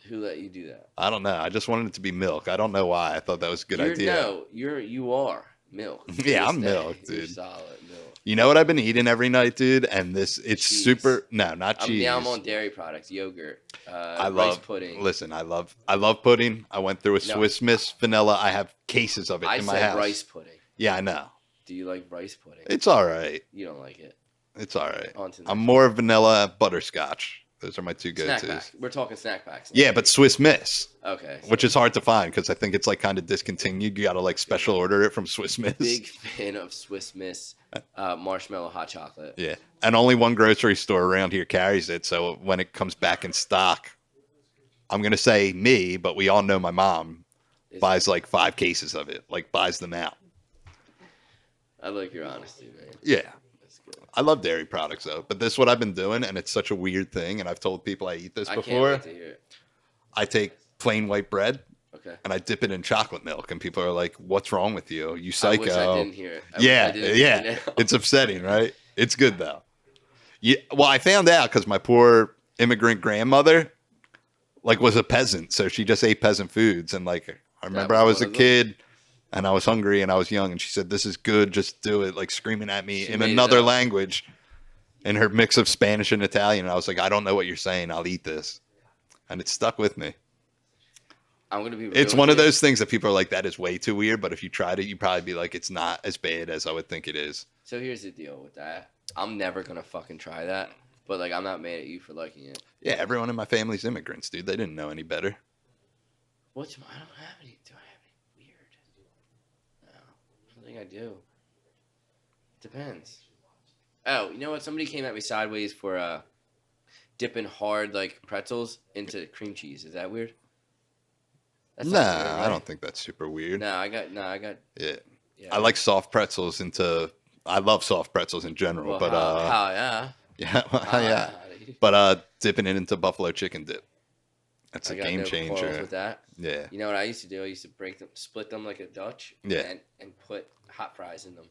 Who let you do that? I don't know. I just wanted it to be Milk. I don't know why. I thought that was a good idea. No, you are milk. Yeah, To I'm this day, milk, You're dude. solid milk. You know what I've been eating every night, dude? And it's Cheese. super. No, not cheese. Now I'm on dairy products, yogurt, I rice love pudding. Listen, I love pudding. I went through a No. Swiss Miss vanilla. I have cases of it I in my said house. rice pudding. Yeah, I know. Do you like rice pudding? It's all right. You don't like it. It's all right. On to the I'm next more vanilla butterscotch. Those are my two Snack go-tos. pack. We're talking snack packs. Yeah, but Swiss Miss, Okay. which is hard to find because I think it's like kind of discontinued. You got to like special order it from Swiss Miss. Big fan of Swiss Miss marshmallow hot chocolate. Yeah, and only one grocery store around here carries it. So when it comes back in stock, I'm gonna say me, but we all know my mom buys like 5 cases of it, like buys them out. I like your honesty, man. Yeah. That's good. I love dairy products though, but this is what I've been doing, and it's such a weird thing. And I've told people I eat this I can't before. wait to hear it. I take plain white bread Okay. and I dip it in chocolate milk, and people are like, "What's wrong with you? You I psycho?" wish I didn't hear it. I wish I Yeah, didn't yeah, hear it now. it's upsetting, right? It's good though. Yeah, well, I found out because my poor immigrant grandmother, like, was a peasant, so she just ate peasant foods, and like, I remember was I was one a of them? kid. And I was hungry and I was young, and she said, "This is good, just do it," like screaming at me She in made it another up. language, in her mix of Spanish and Italian. And I was like, "I don't know what you're saying. I'll eat this," and it stuck with me. I'm gonna be. It's real one with of you. those things that people are like, "That is way too weird," but if you tried it, you'd probably be like, "It's not as bad as I would think it is." So here's the deal with that. I'm never gonna fucking try that. But like, I'm not mad at you for liking it. Yeah, everyone in my family's immigrants, dude. They didn't know any better. I don't have any. Do I have any weird? No, I don't think I do. Depends. Oh, you know what? Somebody came at me sideways for dipping hard like pretzels into cream cheese. Is that weird? That's Nah, not weird, right? I don't think that's super weird. No, I got. Yeah, Yeah. I like soft pretzels into. I love soft pretzels in general, Well, but yeah. yeah, How, yeah. But dipping it into buffalo chicken dip. That's I a got game no quarrels changer. with that. Yeah. You know what I used to do? I used to break them, split them like a Dutch, Yeah. and put hot fries in them.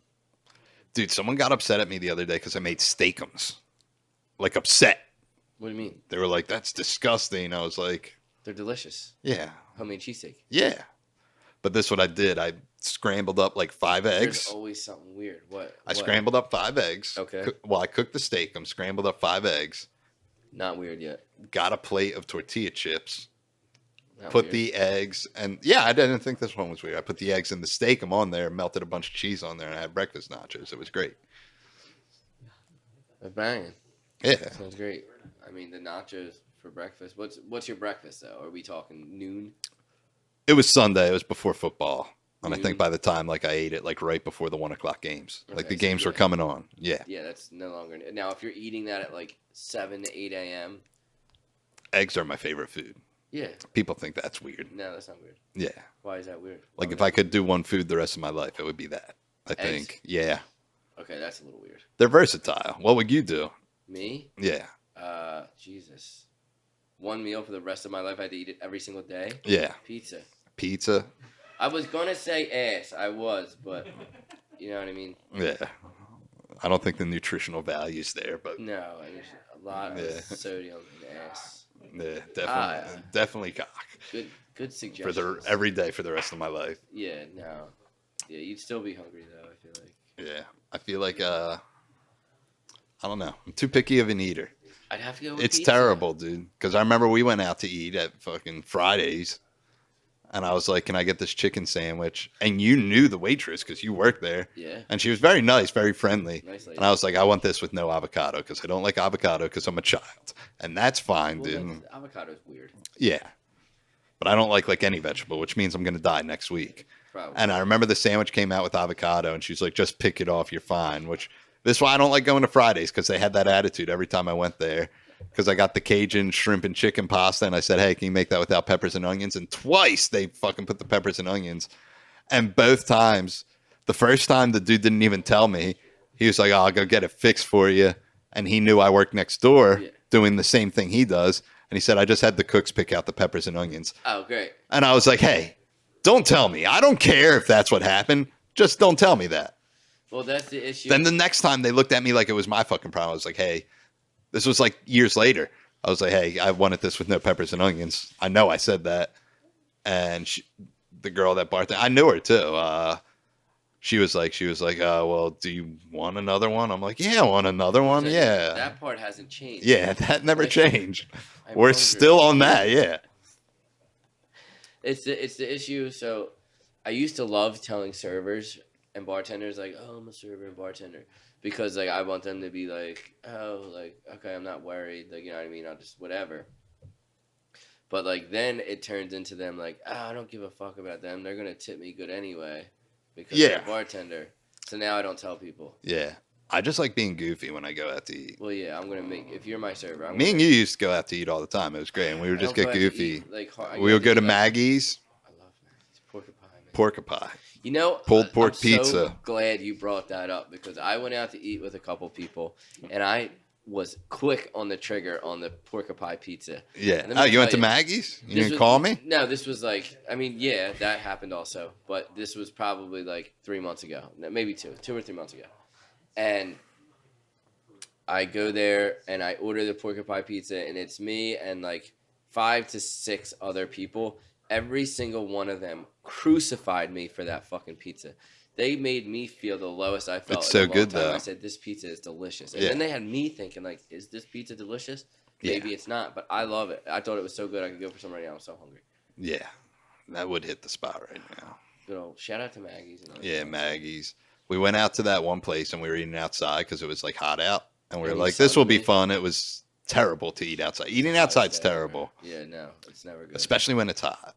Dude, someone got upset at me the other day because I made steakums. Like, upset. What do you mean? They were like, "That's disgusting." I was like, They're delicious. yeah, Homemade cheesesteak. yeah. But this is what I did. I scrambled up like 5 There's eggs. always something weird. What? I scrambled up 5 eggs. Okay. Well, I cooked the steak. I scrambled up 5 eggs. Not weird yet. Got a plate of tortilla chips. Not Put weird. the eggs, and yeah, I didn't think this one was weird. I put the eggs in the steak. I'm on there, melted a bunch of cheese on there, and I had breakfast nachos. It was great. That's banging. Yeah. Sounds great. I mean, the nachos for breakfast. What's your breakfast though? Are we talking noon? It was Sunday. It was before football. And I Mm. think by the time like I ate it like right before the 1 o'clock games. Like Okay, the so games were yeah. coming on. Yeah. Yeah, that's no longer. Now, if you're eating that at like 7 to 8 a.m., Eggs are my favorite food. yeah, People think that's weird. no, that's not weird. Yeah. Why is that weird? Like if I could do one food the rest of my life, it would be that. I Eggs? think. Yeah. Okay, that's a little weird. They're versatile. What would you do? Me? Yeah. Jesus. One meal for the rest of my life. I had to eat it every single day. Yeah. Pizza. Pizza. I was gonna say ass. I was, but you know what I mean. Yeah. I don't think the nutritional value's there, but No, there's a lot Yeah. of sodium in ass. yeah, definitely, yeah. definitely cock Good for suggestion. the every day for the rest of my life. Yeah, no. Yeah, you'd still be hungry though. I feel like Yeah, I feel like I don't know. I'm too picky of an eater. I'd have to go. With It's pizza. terrible, dude. Because I remember we went out to eat at fucking Fridays, and I was like, "Can I get this chicken sandwich?" And you knew the waitress because you worked there, Yeah, and she was very nice, very friendly. nice lady. And I was like, "I want this with no avocado because I don't like avocado because I'm a child, and that's fine, Well, dude." avocado's weird. Yeah, but I don't like any vegetable, which means I'm gonna die next week. Probably. And I remember the sandwich came out with avocado, and she's like, "Just pick it off, you're fine." Which this is why I don't like going to Fridays because they had that attitude every time I went there. Because I got the Cajun shrimp and chicken pasta, and I said, "Hey, can you make that without peppers and onions?" And twice they fucking put the peppers and onions, and both times, the first time the dude didn't even tell me. He was like, "Oh, I'll go get it fixed for you," and he knew I worked next door Yeah. doing the same thing he does. And he said, "I just had the cooks pick out the peppers and onions." Oh, great. And I was like, "Hey, don't tell me. I don't care if that's what happened. Just don't tell me that." Well, that's the issue. Then the next time they looked at me like it was my fucking problem. I was like, "Hey," this was like years later. I was like, "Hey, I wanted this with no peppers and onions." I know I said that. And the girl that bartended, I knew her too. She was like, "Well, do you want another one?" I'm like, "Yeah, I want another one. So Yeah." That part hasn't changed. Yeah, that never changed. I'm We're hungry. still on that. Yeah. It's the issue. So I used to love telling servers and bartenders like, "Oh, I'm a server and bartender," because like I want them to be like, oh, like okay, I'm not worried, like you know what I mean, I'll just whatever. But like then it turns into them like, oh, I don't give a fuck about them. They're gonna tip me good anyway because they're Yeah. a bartender. So now I don't tell people. Yeah. I just like being goofy when I go out to eat. Well, yeah, I'm gonna make if you're my server. I'm Me gonna, and you used to go out to eat all the time. It was great. And we would I just don't get go out to goofy. eat, like I We would go eat, to like, Maggie's, I love Maggie's porcupine. Man. porcupine. You know, Pulled pork I'm so pizza. glad you brought that up because I went out to eat with a couple people and I was quick on the trigger on the porcupine pizza. Yeah. Let me Oh, you went tell to you, Maggie's? You This didn't was- call me? No, this was like, I mean, yeah, that happened also, but this was probably like 3 months ago, maybe 2 or 3 months ago. And I go there and I order the porcupine pizza and it's me and like 5 to 6 other people. Every single one of them crucified me for that fucking pizza. They made me feel the lowest I felt. It's in so a long good, time. though. I said, this pizza is delicious. And Yeah. then they had me thinking, like, is this pizza delicious? Maybe it's not, but I love it. I thought it was so good I could go for some right now. I'm so hungry. Yeah. That would hit the spot right now. Good old shout out to Maggie's. And Yeah, Maggie's. We went out to that one place and we were eating outside because it was like hot out. And we were And you like, this will be sunned me. fun. It was terrible to eat outside. Eating Oh, outside's it's never- terrible, Yeah, no, it's never good. especially when it's hot.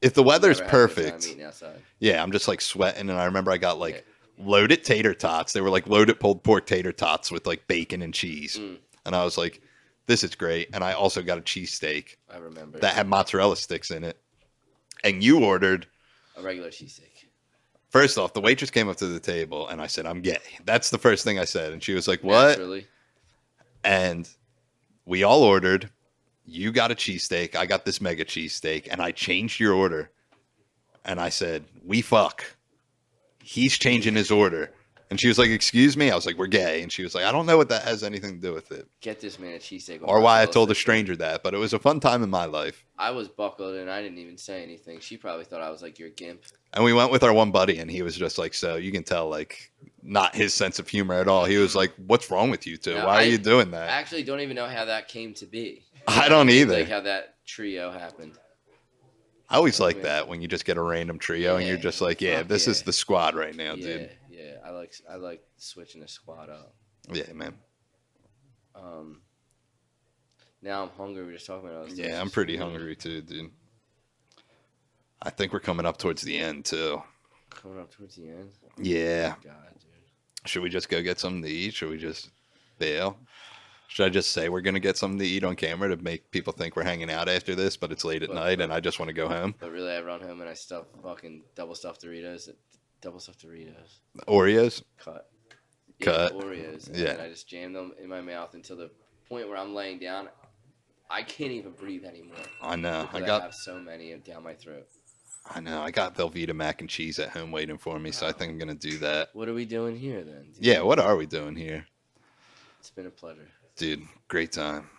If the weather's Never had a good time perfect, eating outside. yeah, I'm just like sweating. And I remember I got like loaded tater tots. They were like loaded pulled pork tater tots with like bacon and cheese. Mm. And I was like, this is great. And I also got a cheesesteak I remember that had mozzarella sticks in it. And you ordered, a regular cheesesteak. first off, the waitress came up to the table and I said, I'm gay. That's the first thing I said. And she was like, what? Naturally. And we all ordered. You got a cheesesteak. I got this mega cheesesteak. And I changed your order. And I said, we fuck. He's changing his order. And she was like, excuse me? I was like, we're gay. And she was like, I don't know what that has anything to do with it. Get this man a cheesesteak. with Or why I mozzarella told a sticks. stranger that. But it was a fun time in my life. I was buckled and I didn't even say anything. She probably thought I was like your gimp. And we went with our one buddy. And he was just like, so you can tell, like, not his sense of humor at all. He was like, what's wrong with you two? No, Why are I you doing I that? actually don't even know how that came to be. I don't either. Like how that trio happened. I always like Yeah. that when you just get a random trio and you're Yeah. just like, yeah, Fuck this yeah. is the squad right now, Yeah, dude. yeah. I like switching the squad up. Yeah, man. Now I'm hungry. We're just talking about all this Yeah, I'm delicious pretty food. hungry too, dude. I think we're coming up towards the end too. Coming up towards the end. Yeah. God, dude. Should we just go get something to eat? Should we just bail? Should I just say we're gonna get something to eat on camera to make people think we're hanging out after this, but it's late at night and I just want to go home? But really, I run home and I stuff fucking double stuffed Doritos. Double stuffed Doritos. Oreos? Cut. Cut. Oreos. And Yeah. then I just jam them in my mouth until the point where I'm laying down. I can't even breathe anymore. I know. Because I have so many down my throat. I got Velveeta mac and cheese at home waiting for me, so I think I'm gonna do that. What are we doing here then? dude? Yeah, what are we doing here? It's been a pleasure. Dude, great time.